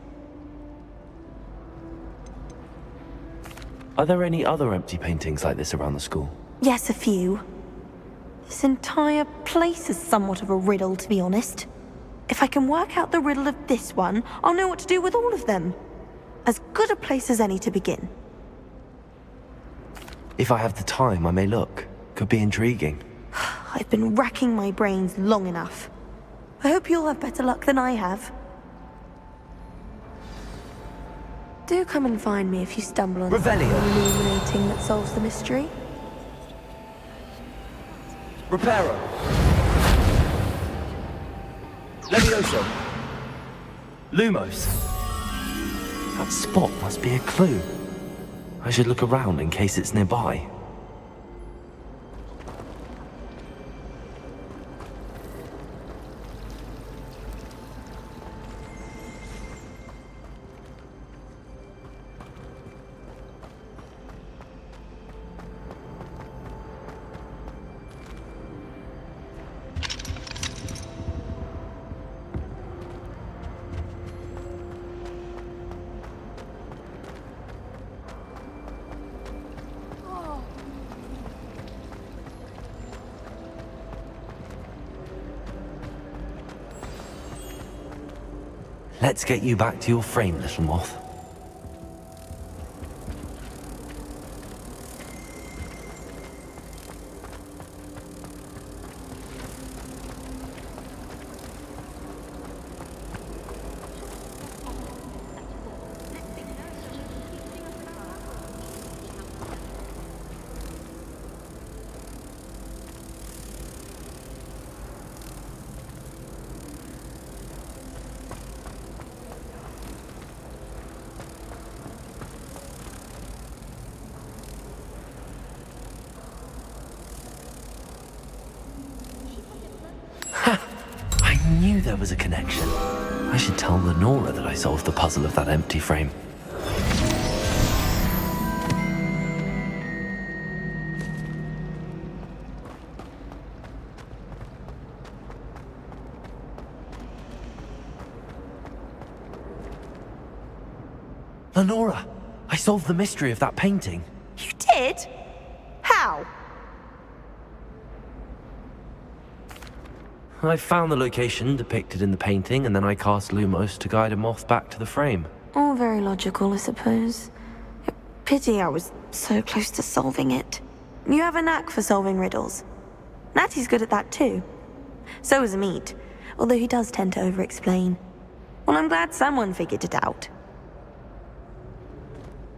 Are there any other empty paintings like this around the school? Yes, a few. This entire place is somewhat of a riddle, to be honest. If I can work out the riddle of this one, I'll know what to do with all of them. As good a place as any to begin. If I have the time, I may look. Could be intriguing. I've been racking my brains long enough. I hope you'll have better luck than I have. Do come and find me if you stumble on something illuminating that solves the mystery. Reparo. Levioso. Lumos. That spot must be a clue. I should look around in case it's nearby. Let's get you back to your frame, little moth. I knew there was a connection. I should tell Lenora that I solved the puzzle of that empty frame. Lenora, I solved the mystery of that painting. You did? How? I found the location depicted in the painting, and then I cast Lumos to guide a moth back to the frame. All very logical, I suppose. Pity I was so close to solving it. You have a knack for solving riddles. Natty's good at that too. So is Amit, although he does tend to over-explain. Well, I'm glad someone figured it out.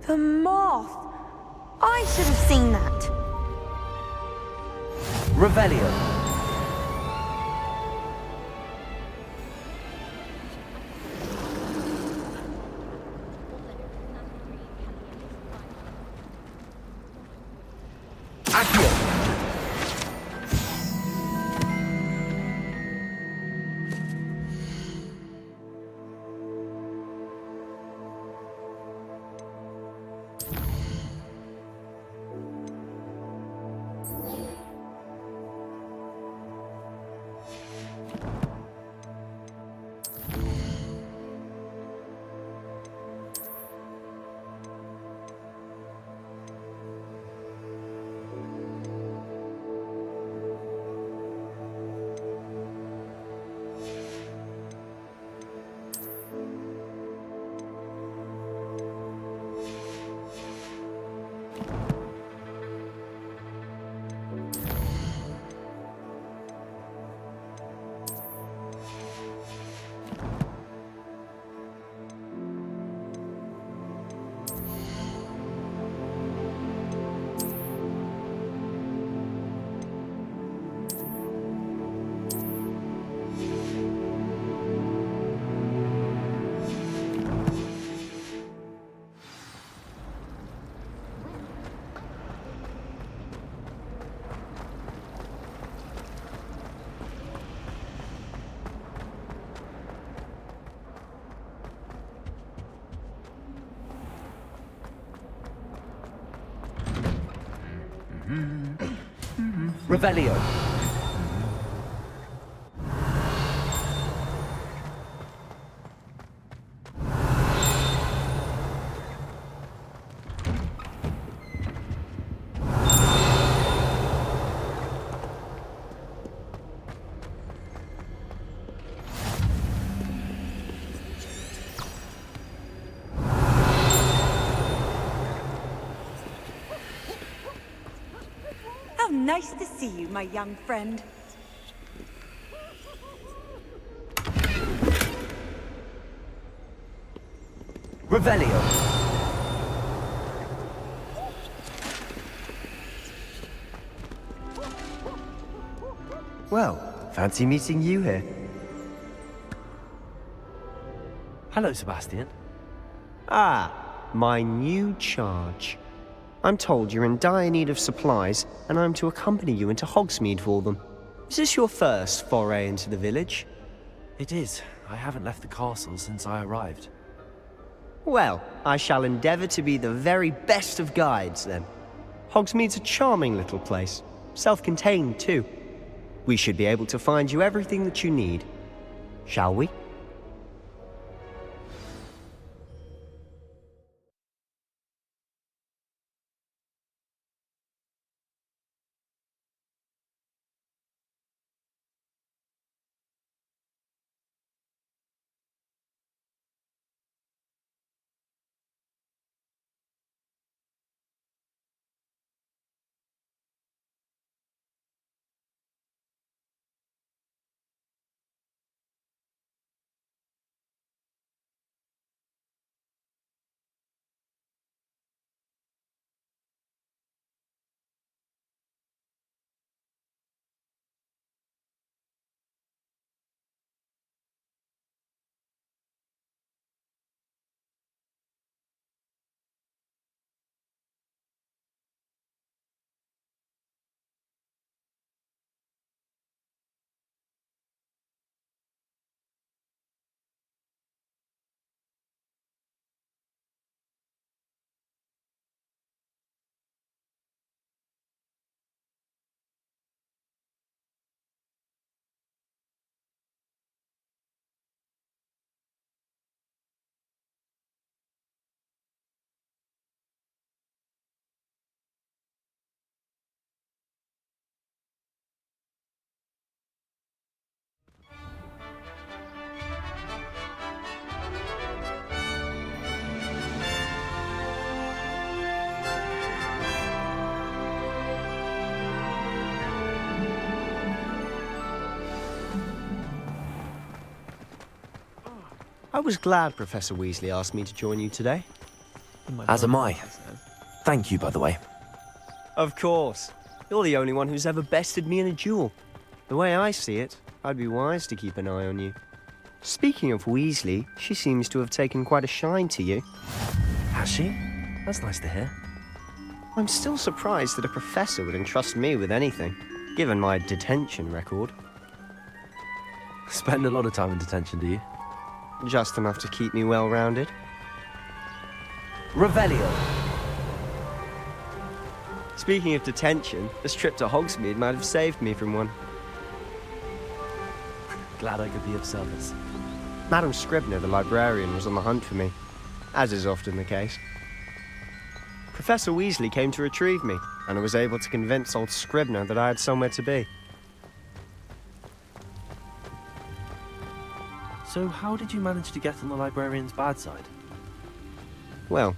The moth! I should have seen that. Revelio. Revelio. How nice to see you, my young friend. Revelio. Well, fancy meeting you here. Hello, Sebastian. Ah, my new charge. I'm told you're in dire need of supplies, and I'm to accompany you into Hogsmeade for them. Is this your first foray into the village? It is. I haven't left the castle since I arrived. Well, I shall endeavour to be the very best of guides, then. Hogsmeade's a charming little place. Self-contained, too. We should be able to find you everything that you need. Shall we? I was glad Professor Weasley asked me to join you today. As am I. Thank you, by the way. Of course. You're the only one who's ever bested me in a duel. The way I see it, I'd be wise to keep an eye on you. Speaking of Weasley, she seems to have taken quite a shine to you. Has she? That's nice to hear. I'm still surprised that a professor would entrust me with anything, given my detention record. Spend a lot of time in detention, do you? Just enough to keep me well-rounded. Revelio. Speaking of detention, this trip to Hogsmeade might have saved me from one. Glad I could be of service. Madam Scribner, the librarian, was on the hunt for me, as is often the case. Professor Weasley came to retrieve me, and I was able to convince old Scribner that I had somewhere to be. So how did you manage to get on the librarian's bad side? Well,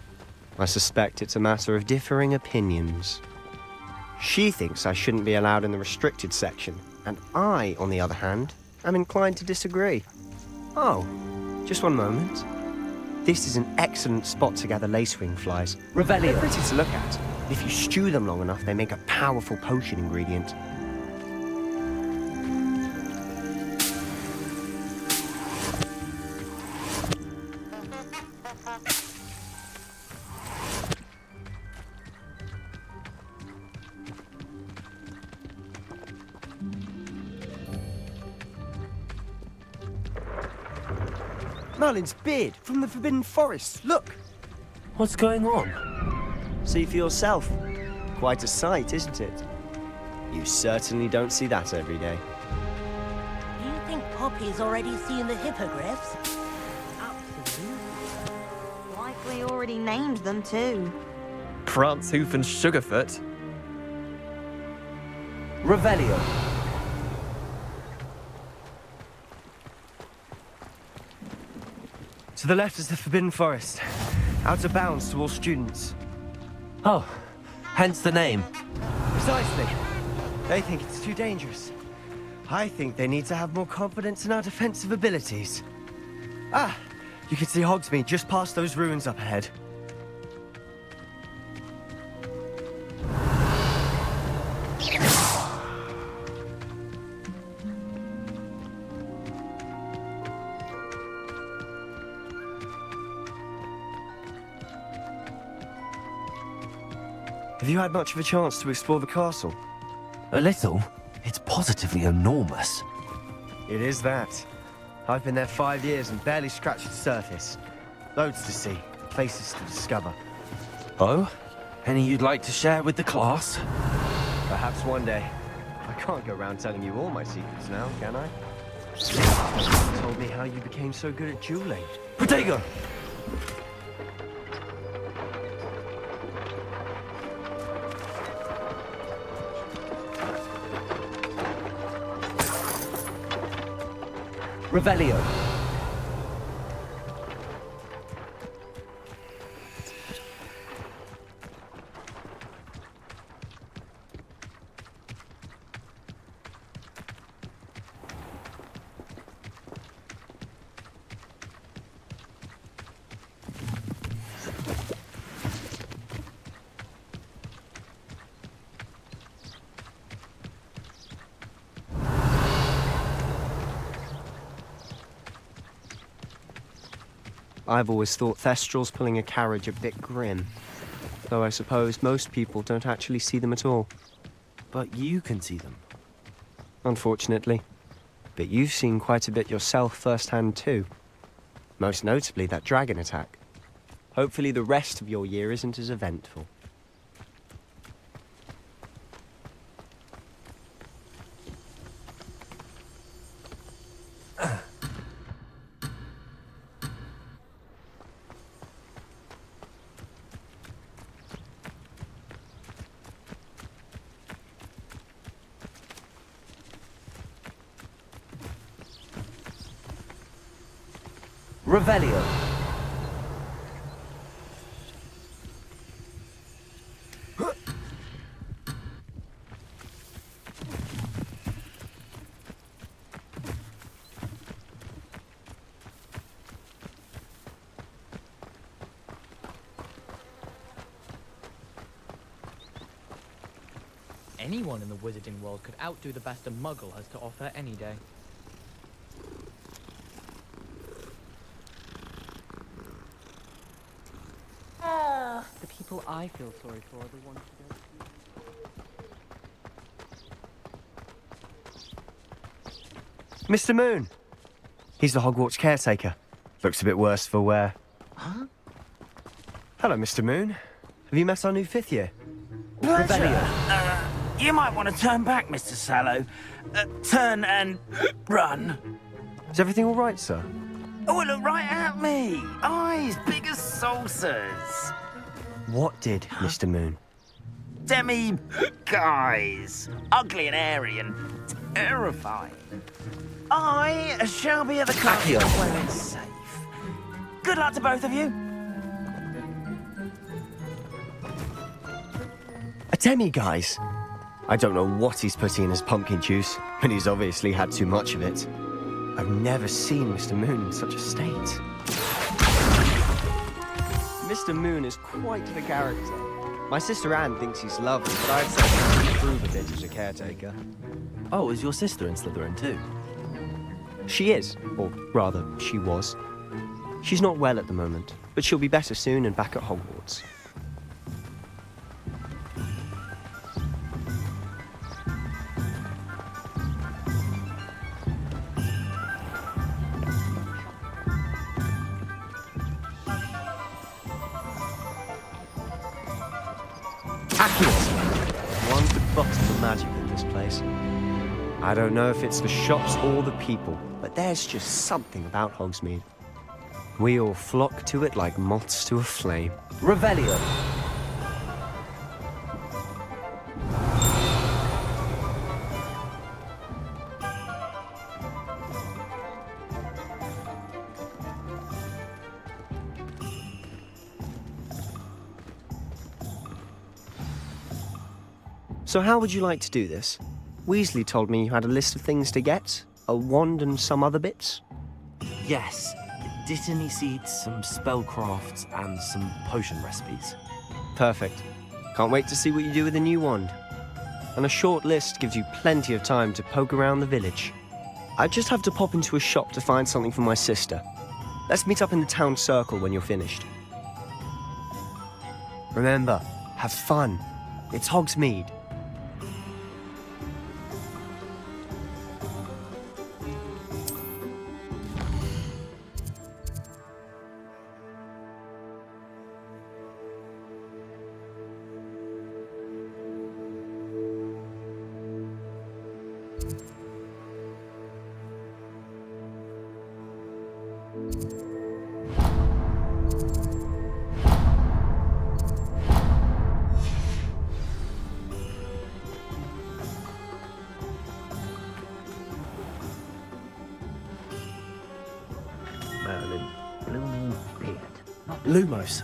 I suspect it's a matter of differing opinions. She thinks I shouldn't be allowed in the restricted section, and I, on the other hand, am inclined to disagree. Oh, just one moment. This is an excellent spot to gather lacewing flies. Revelio. They're pretty to look at. If you stew them long enough, they make a powerful potion ingredient. Merlin's beard from the Forbidden Forest. Look! What's going on? See for yourself. Quite a sight, isn't it? You certainly don't see that every day. Do you think Poppy's already seen the hippogriffs? Absolutely. Likely already named them too. Prance, Hoof, and Sugarfoot. Revelio. To the left is the Forbidden Forest. Out of bounds to all students. Oh, hence the name. Precisely. They think it's too dangerous. I think they need to have more confidence in our defensive abilities. Ah, you can see Hogsmeade just past those ruins up ahead. Have you had much of a chance to explore the castle? A little. It's positively enormous. It is that. I've been there 5 years and barely scratched the surface. Loads to see, places to discover. Oh? Any you'd like to share with the class? Perhaps one day. I can't go around telling you all my secrets now, can I? You told me how you became so good at dueling. Protego! Revelio. I've always thought Thestrals pulling a carriage a bit grim. Though I suppose most people don't actually see them at all. But you can see them. Unfortunately. But you've seen quite a bit yourself firsthand too. Most notably that dragon attack. Hopefully the rest of your year isn't as eventful. Revelio. Anyone in the wizarding world could outdo the best a muggle has to offer any day. The people I feel sorry for are the ones who don't. Mr. Moon! He's the Hogwarts caretaker. Looks a bit worse for wear. Huh? Hello, Mr. Moon. Have you met our new 5th year? Pleasure. You might want to turn back, Mr. Sallow. Turn and run. Is everything all right, sir? Oh, look right at me. Eyes big as saucers. What did, Mr. Moon? Guys. Ugly and airy and terrifying. I shall be at the castle where it's safe. Good luck to both of you. A demi-guise? I don't know what he's putting in his pumpkin juice, but he's obviously had too much of it. I've never seen Mr. Moon in such a state. Mr. Moon is quite the character. My sister Anne thinks he's lovely, but I'd say he can improve a bit as a caretaker. Oh, is your sister in Slytherin too? She is, or rather, she was. She's not well at the moment, but she'll be better soon and back at Hogwarts. Accurate. box for magic at this place. I don't know if it's the shops or the people, but there's just something about Hogsmeade. We all flock to it like moths to a flame. Revelio. So how would you like to do this? Weasley told me you had a list of things to get. A wand and some other bits. Yes. Dittany seeds, some spellcrafts, and some potion recipes. Perfect. Can't wait to see what you do with the new wand. And a short list gives you plenty of time to poke around the village. I just have to pop into a shop to find something for my sister. Let's meet up in the town circle when you're finished. Remember, have fun. It's Hogsmeade. Merlin, blooming beard. Lumos.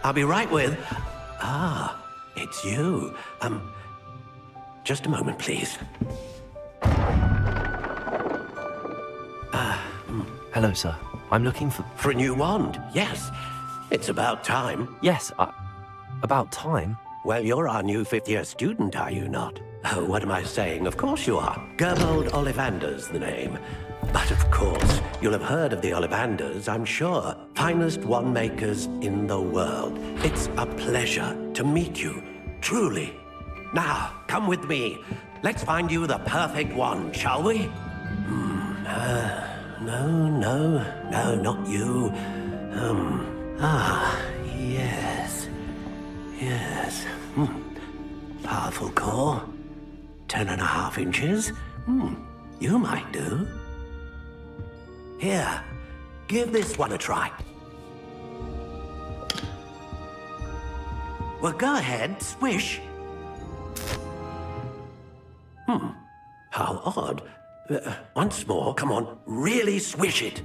I'll be right with... Ah, it's you. Just a moment, please. Hello, sir. I'm looking for... For a new wand, yes. It's about time. Yes, about time? Well, you're our new fifth-year student, are you not? Oh, what am I saying? Of course you are. Gerbold Ollivander's the name. But of course, you'll have heard of the Ollivanders, I'm sure. Finest wand makers in the world. It's a pleasure to meet you, truly. Now, come with me. Let's find you the perfect wand, shall we? No, not you. Yes. Powerful core. 10.5 inches. You might do. Here, give this one a try. Well, go ahead, swish. How odd. Once more, come on, really swish it.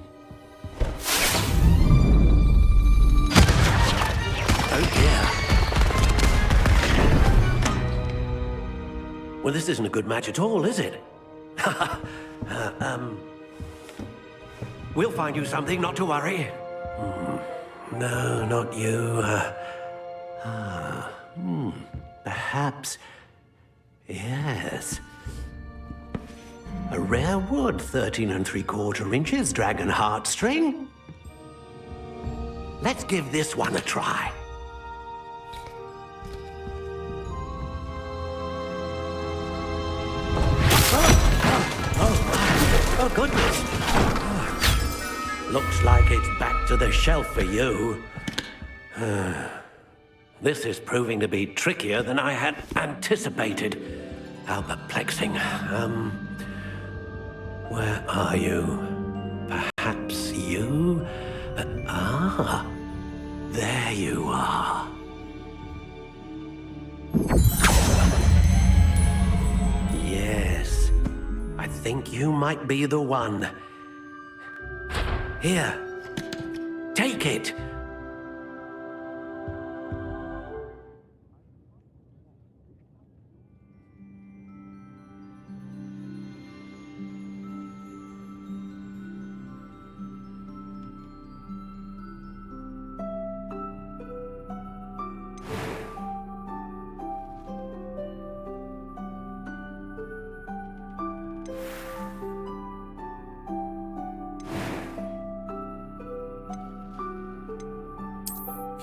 Oh dear. Well, this isn't a good match at all, is it? We'll find you something, not to worry. No, not you. Perhaps... Yes. A rare wood, 13 3/4 inches, dragon heartstring. Let's give this one a try. Oh, goodness. Looks like it's back to the shelf for you. This is proving to be trickier than I had anticipated. How perplexing. Where are you? Perhaps you? There you are. Yes, I think you might be the one. Here, take it.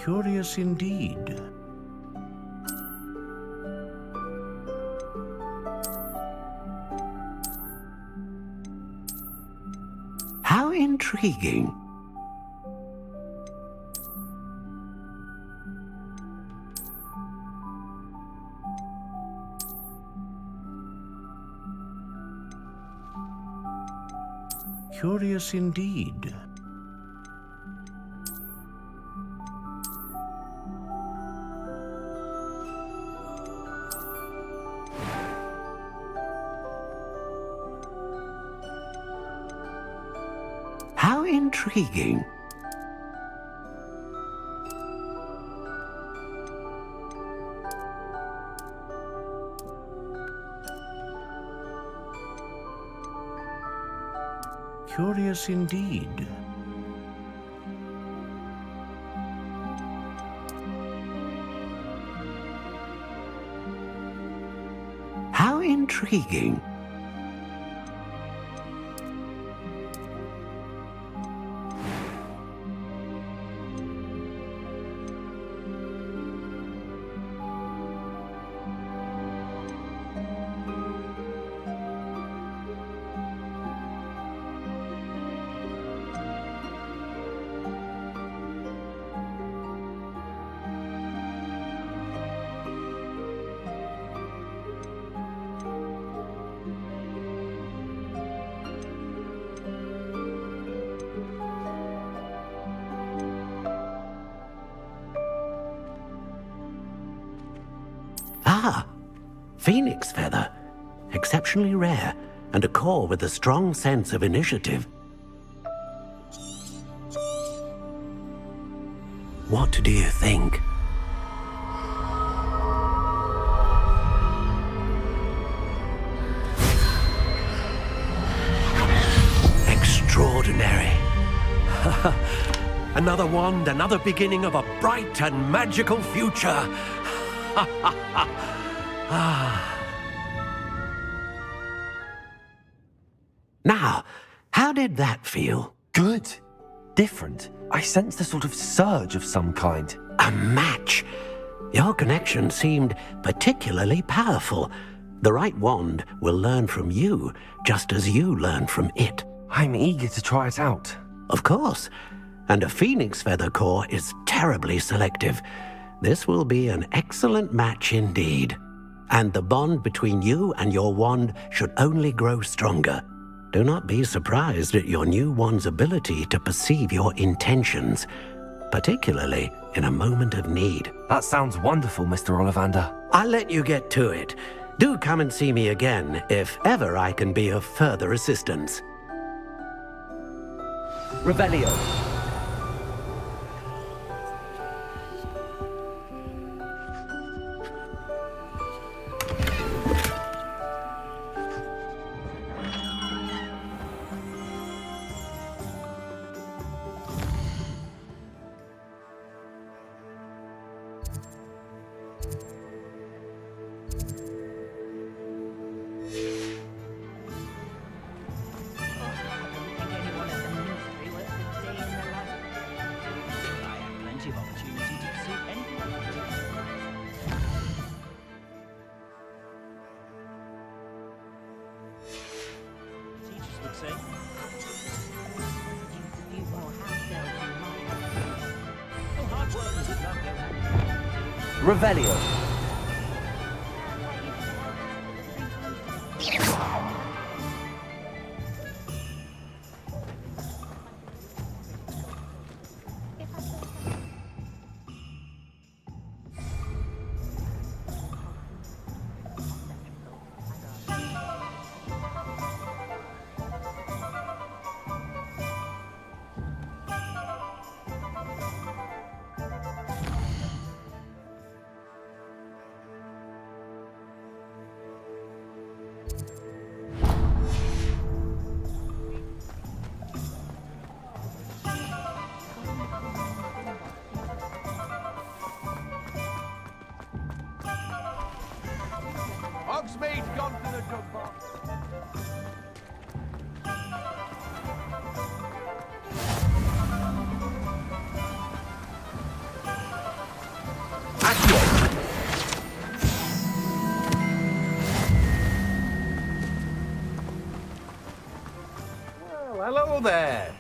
Curious indeed. How intriguing. Curious indeed. How intriguing. Curious indeed. How intriguing. Ah, phoenix feather. Exceptionally rare, and a core with a strong sense of initiative. What do you think? Extraordinary. Another wand, another beginning of a bright and magical future. Now, how did that feel? Good. Different. I sensed a sort of surge of some kind. A match. Your connection seemed particularly powerful. The right wand will learn from you, just as you learn from it. I'm eager to try it out. Of course. And a phoenix feather core is terribly selective. This will be an excellent match indeed. And the bond between you and your wand should only grow stronger. Do not be surprised at your new wand's ability to perceive your intentions, particularly in a moment of need. That sounds wonderful, Mr. Ollivander. I'll let you get to it. Do come and see me again if ever I can be of further assistance. Revelio. Revelio. Hogsmeade gone to the drug box. Well, hello there.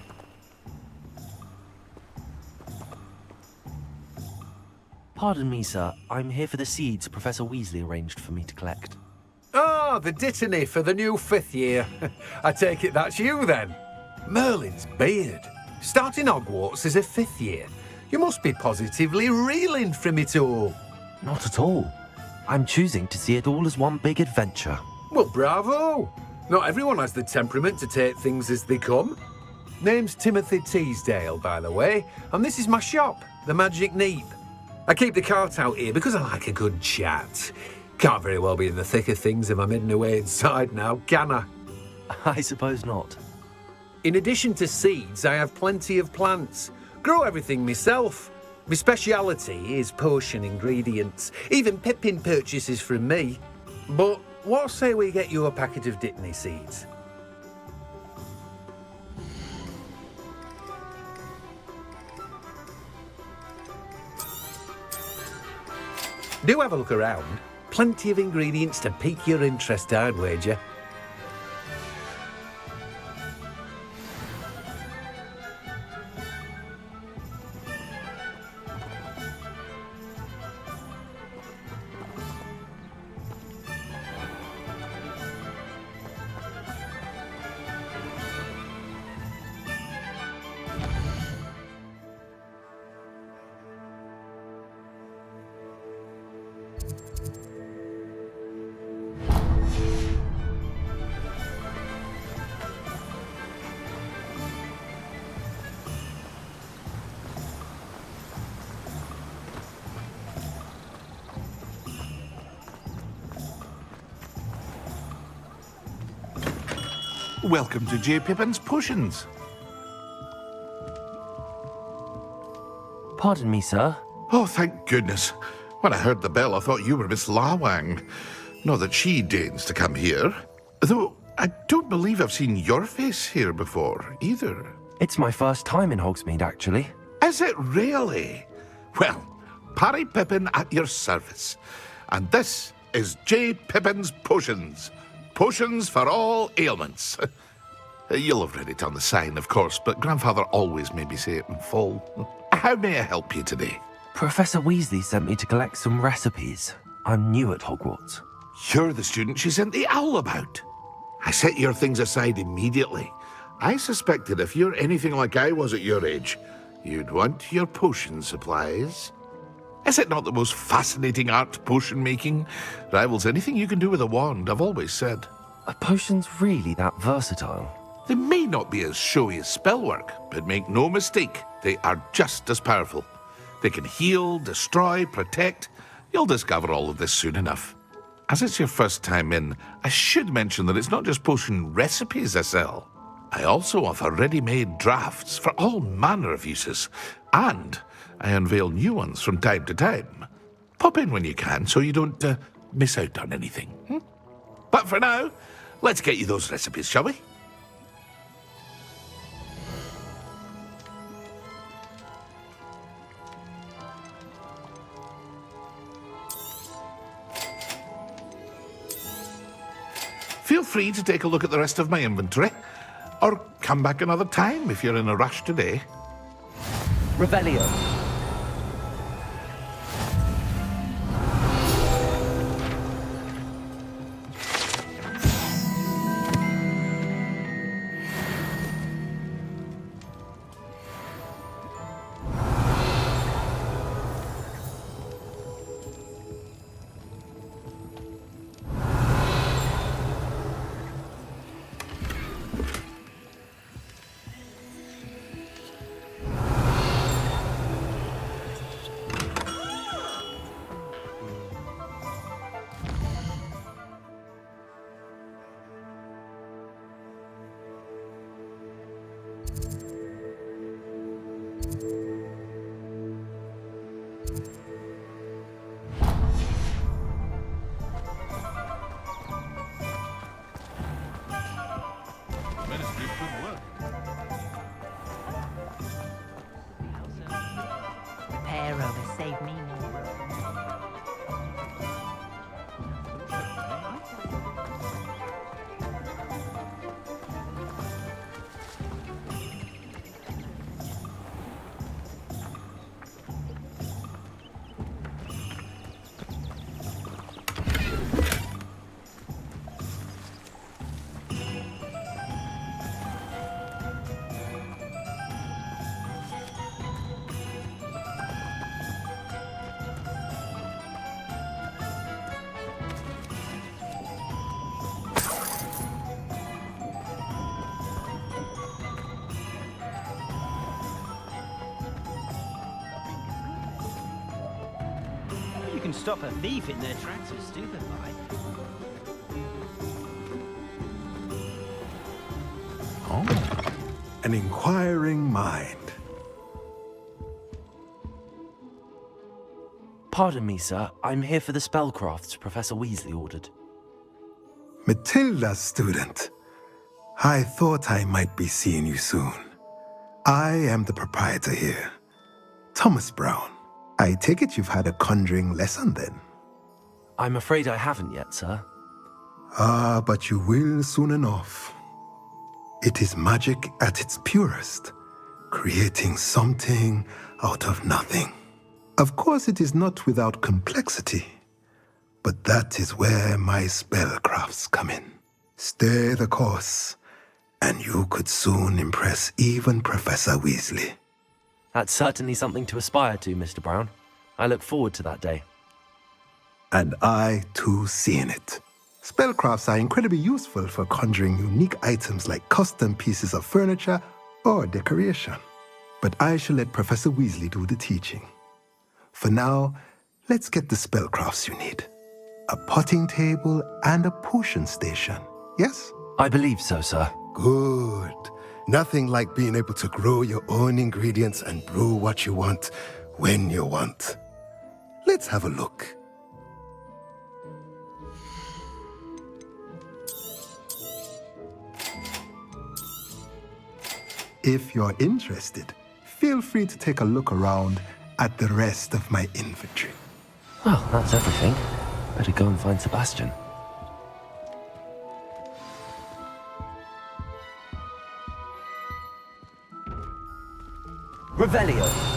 Pardon me, sir. I'm here for the seeds Professor Weasley arranged for me to collect. Ah, the dittany for the new 5th year. I take it that's you, then? Merlin's beard. Starting Hogwarts as a 5th year. You must be positively reeling from it all. Not at all. I'm choosing to see it all as one big adventure. Well, bravo! Not everyone has the temperament to take things as they come. Name's Timothy Teasdale, by the way, and this is my shop, the Magic Neep. I keep the cart out here because I like a good chat. Can't very well be in the thick of things if I'm hidden away inside now, can I? I suppose not. In addition to seeds, I have plenty of plants. Grow everything myself. My speciality is potion ingredients. Even Pippin purchases from me. But what say we get you a packet of Dittany seeds? Do have a look around. Plenty of ingredients to pique your interest, I'd wager. Welcome to J. Pippin's Potions. Pardon me, sir. Oh, thank goodness. When I heard the bell, I thought you were Miss Lawang. Not that she deigns to come here. Though, I don't believe I've seen your face here before, either. It's my first time in Hogsmeade, actually. Is it really? Well, Parry Pippin at your service. And this is J. Pippin's Potions. Potions for all ailments. You'll have read it on the sign, of course, but Grandfather always made me say it in full. How may I help you today? Professor Weasley sent me to collect some recipes. I'm new at Hogwarts. You're the student she sent the owl about. I set your things aside immediately. I suspected if you're anything like I was at your age, you'd want your potion supplies. Is it not the most fascinating art, potion making? Rivals anything you can do with a wand, I've always said. Are potions really that versatile? They may not be as showy as spellwork, but make no mistake, they are just as powerful. They can heal, destroy, protect. You'll discover all of this soon enough. As it's your first time in, I should mention that it's not just potion recipes I sell. I also offer ready-made drafts for all manner of uses, and I unveil new ones from time to time. Pop in when you can so you don't miss out on anything. But for now, let's get you those recipes, shall we? Feel free to take a look at the rest of my inventory, or come back another time if you're in a rush today. Revelio. stop a thief in their tracks with stupefy. Oh, an inquiring mind. Pardon me, sir. I'm here for the spellcrafts Professor Weasley ordered. Matilda's student. I thought I might be seeing you soon. I am the proprietor here, Thomas Brown. I take it you've had a conjuring lesson then? I'm afraid I haven't yet, sir. Ah, but you will soon enough. It is magic at its purest, creating something out of nothing. Of course, it is not without complexity, but that is where my spellcrafts come in. Stay the course, and you could soon impress even Professor Weasley. That's certainly something to aspire to, Mr. Brown. I look forward to that day. And I, too, see in it. Spellcrafts are incredibly useful for conjuring unique items like custom pieces of furniture or decoration. But I shall let Professor Weasley do the teaching. For now, let's get the spellcrafts you need. A potting table and a potion station, yes? I believe so, sir. Good. Nothing like being able to grow your own ingredients and brew what you want when you want. Let's have a look. If you're interested, feel free to take a look around at the rest of my inventory. Well, that's everything. Better go and find Sebastian. Revelio.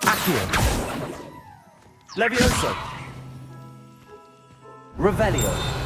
Accio. Levioso. Revelio.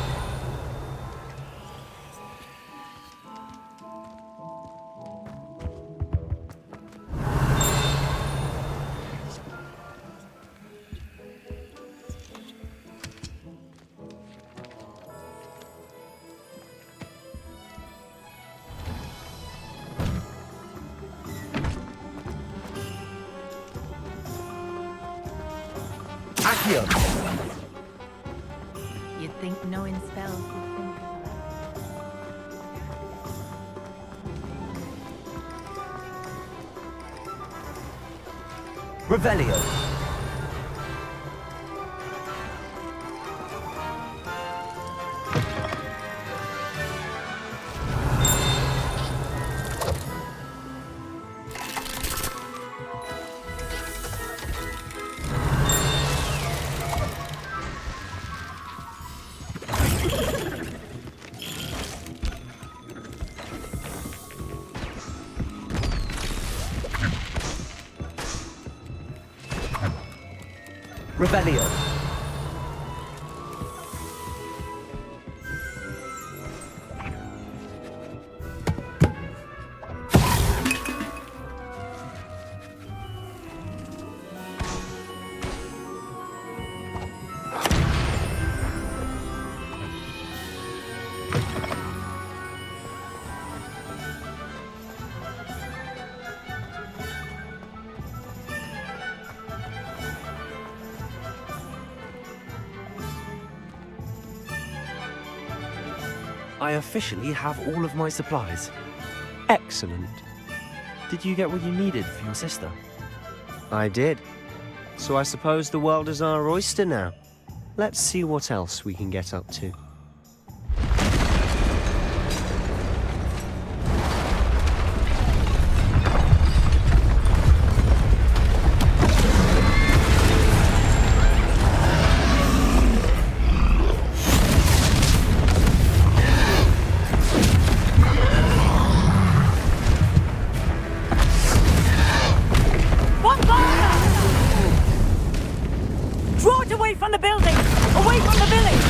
You'd think knowing spells would think of Revelio. Revelio. I officially have all of my supplies. Excellent. Did you get what you needed for your sister? I did. So I suppose the world is our oyster now. Let's see what else we can get up to. Draw it away from the building! Away from the village!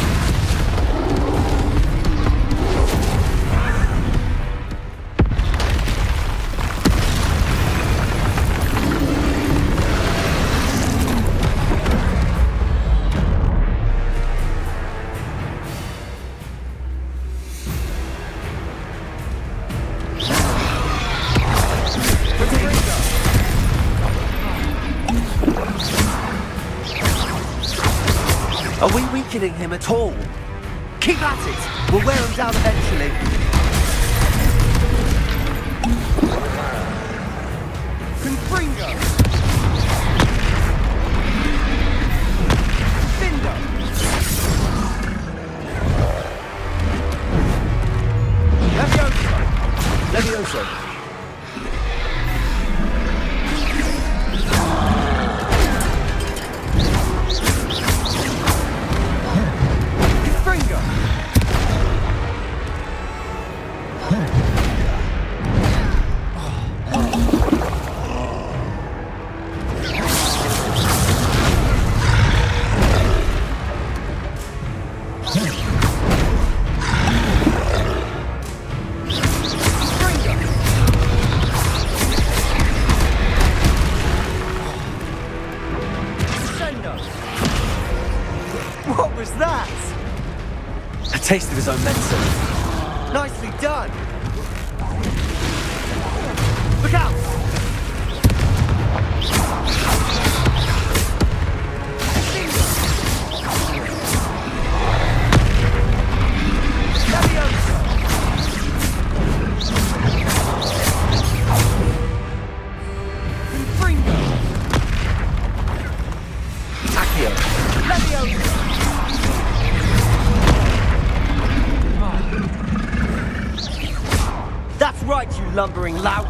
Are we weakening him at all? Keep at it! We'll wear him down eventually. Confringo! Findo! Levioso! Levioso! What was that? A taste of his own medicine. Nicely done! Look out! That's right, you lumbering lout!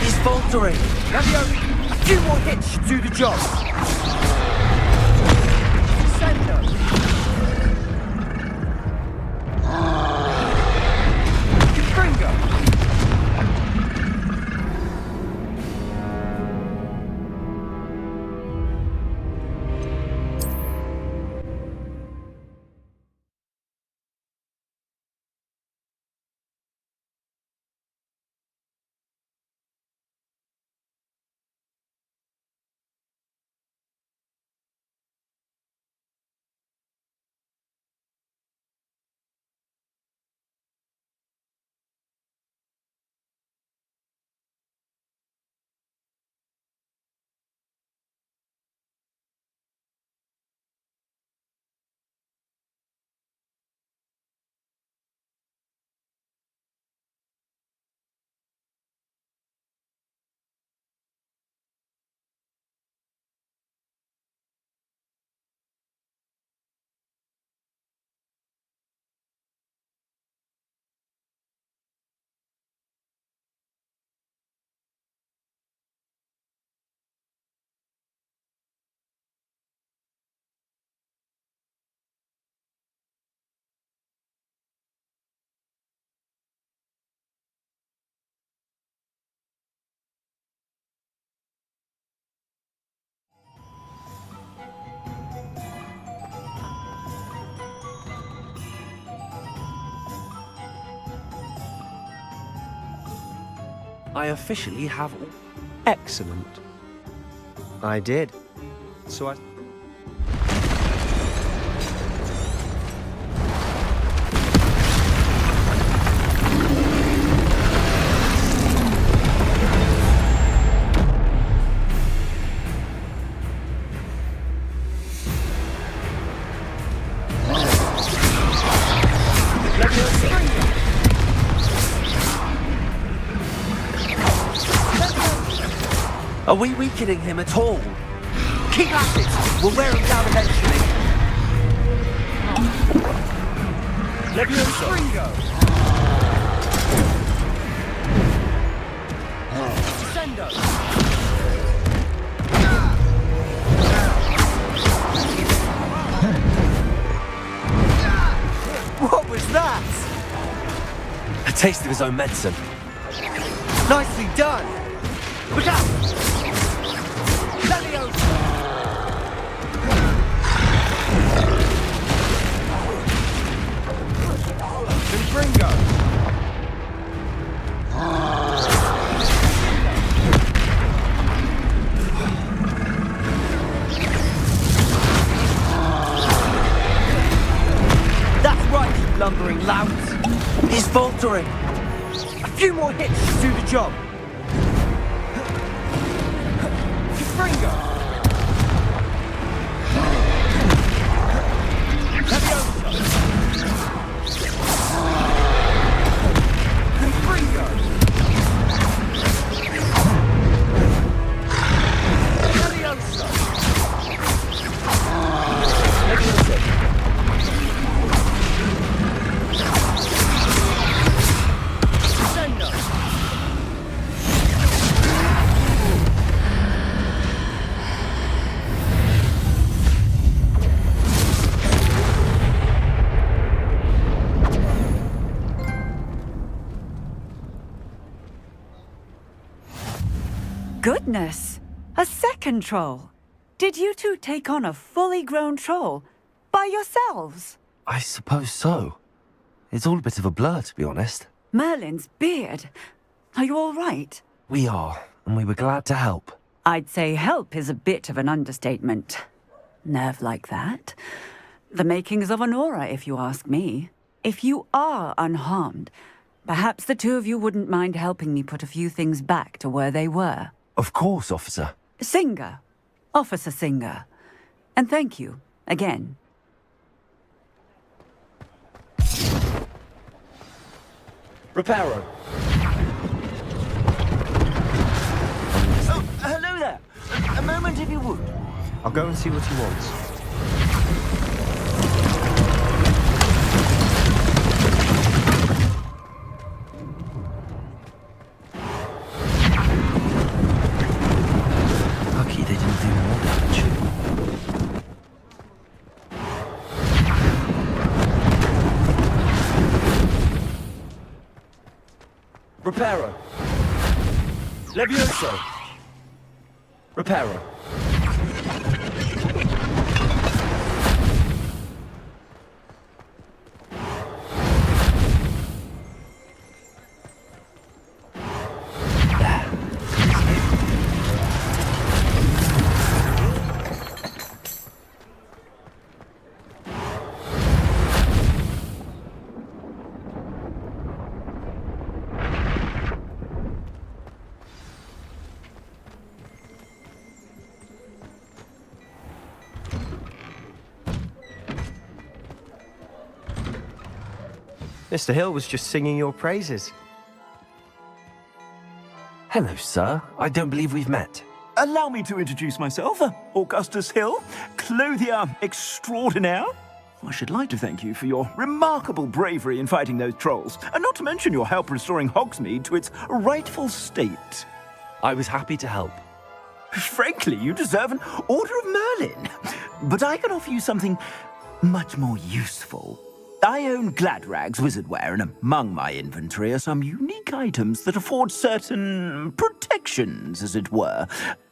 He's faltering! Levio, a few more hits should do the job! Sendo! Confringo! I officially have all... Excellent. I did. So I... Levioso! Are we weakening him at all? Keep at it! We'll wear him down eventually. Levioso! Ringo! Sendo! What was that? A taste of his own medicine. Nicely done! Look out! Levioso! Ringo! That's right, you lumbering louts! He's faltering! A few more hits to do the job! Ringo! Goodness! A second troll! Did you two take on a fully grown troll? By yourselves? I suppose so. It's all a bit of a blur, to be honest. Merlin's beard. Are you all right? We are, and we were glad to help. I'd say help is a bit of an understatement. Nerve like that. The makings of an aura, if you ask me. If you are unharmed, perhaps the two of you wouldn't mind helping me put a few things back to where they were. Of course, officer. Singer. Officer Singer. And thank you, again. Reparo. Oh, hello there! A moment if you would. I'll go and see what he wants. Lucky they didn't do more damage. Reparo. Levioso. Reparo. Mr. Hill was just singing your praises. Hello, sir. I don't believe we've met. Allow me to introduce myself, Augustus Hill, clothier extraordinaire. I should like to thank you for your remarkable bravery in fighting those trolls, and not to mention your help restoring Hogsmeade to its rightful state. I was happy to help. Frankly, you deserve an Order of Merlin. But I can offer you something much more useful. I own Gladrag's wizardware, and among my inventory are some unique items that afford certain protections, as it were.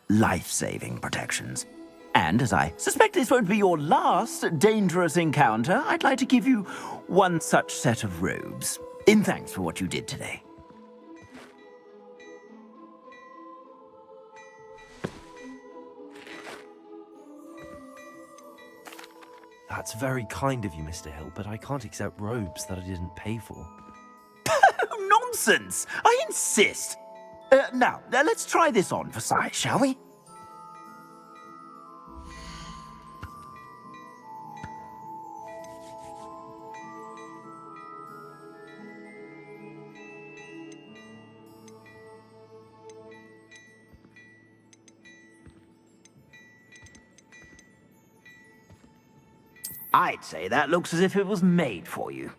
Life-saving protections. And as I suspect this won't be your last dangerous encounter, I'd like to give you one such set of robes, in thanks for what you did today. That's very kind of you, Mr. Hill, but I can't accept robes that I didn't pay for. Nonsense! I insist! Now, let's try this on for size, shall we? I'd say that looks as if it was made for you.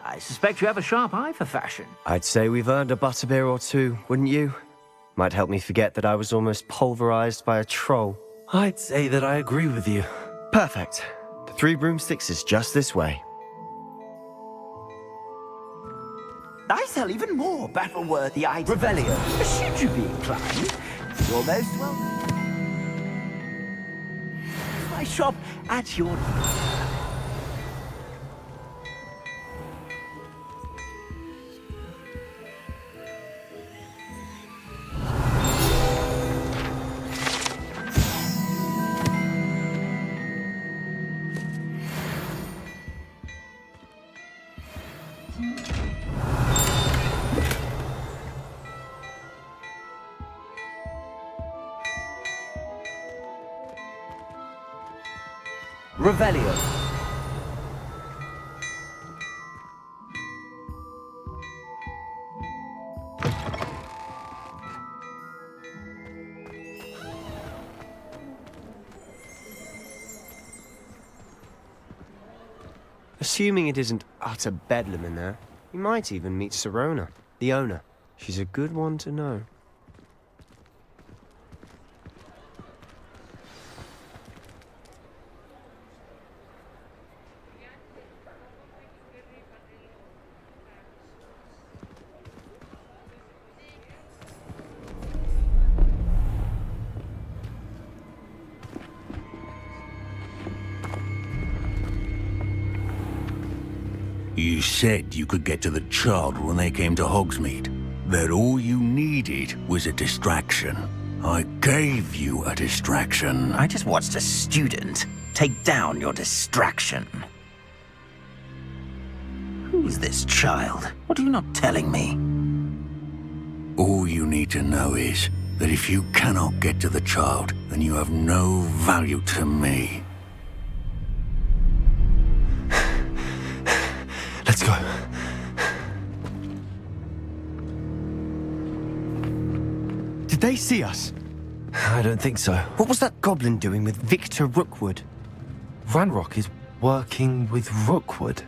I suspect you have a sharp eye for fashion. I'd say we've earned a butterbeer or two, wouldn't you? Might help me forget that I was almost pulverized by a troll. I'd say that I agree with you. Perfect. The 3 broomsticks is just this way. I sell even more battle-worthy items. Revelio. Should you be inclined, you're most welcome. My shop at your... Revelio. Assuming it isn't utter bedlam in there, you might even meet Sirona, the owner. She's a good one to know. You said you could get to the child when they came to Hogsmeade. That all you needed was a distraction. I gave you a distraction. I just watched a student take down your distraction. Who's this child? What are you not telling me? All you need to know is that if you cannot get to the child, then you have no value to me. Let's go. Did they see us? I don't think so. What was that goblin doing with Victor Rookwood? Ranrock is working with Rookwood.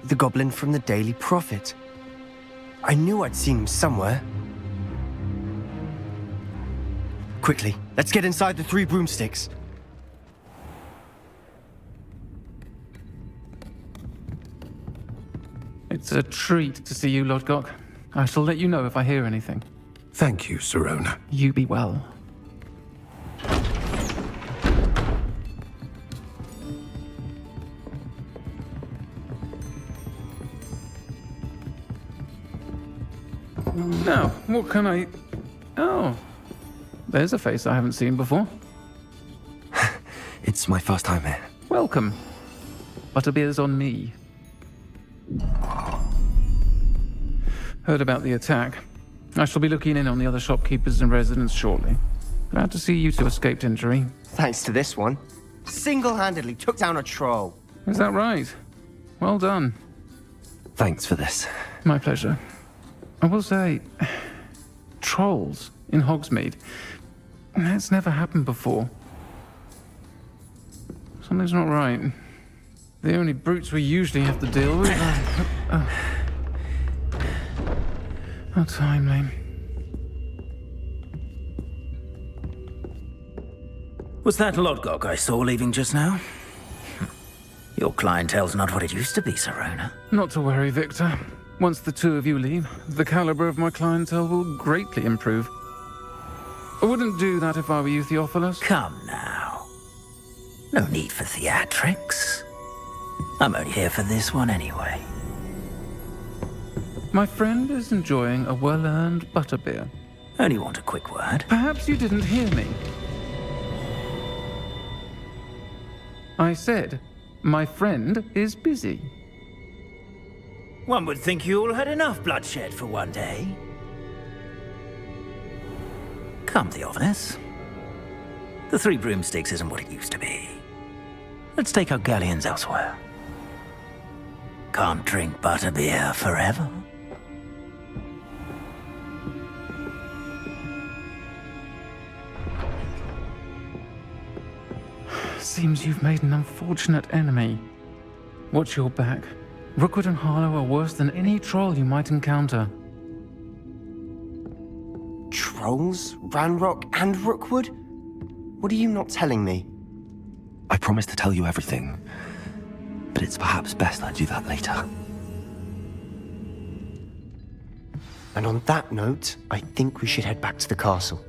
The goblin from the Daily Prophet. I knew I'd seen him somewhere. Quickly, let's get inside the 3 broomsticks. It's a treat to see you, Lodgok. I shall let you know if I hear anything. Thank you, Sirona. You be well. Now, what can I... Oh, there's a face I haven't seen before. It's my first time here. Welcome. Butterbeer's on me. Heard about the attack. I shall be looking in on the other shopkeepers and residents shortly. Glad to see you two escaped injury. Thanks to this one. Single-handedly took down a troll. Is that right? Well done. Thanks for this. My pleasure. I will say, trolls in Hogsmeade. That's never happened before. Something's not right. The only brutes we usually have to deal with are... How timely. Was that Lodgok I saw leaving just now? Your clientele's not what it used to be, Sirona. Not to worry, Victor. Once the 2 of you leave, the caliber of my clientele will greatly improve. I wouldn't do that if I were you, Theophilus. Come now. No need for theatrics. I'm only here for this one anyway. My friend is enjoying a well-earned butterbeer. Only want a quick word. Perhaps you didn't hear me. I said, my friend is busy. One would think you all had enough bloodshed for one day. Come, Theophilus. The Three Broomsticks isn't what it used to be. Let's take our galleons elsewhere. Can't drink butterbeer forever. Seems you've made an unfortunate enemy. Watch your back. Rookwood and Harlow are worse than any troll you might encounter. Trolls? Ranrock and Rookwood? What are you not telling me? I promised to tell you everything, but it's perhaps best I do that later. And on that note, I think we should head back to the castle.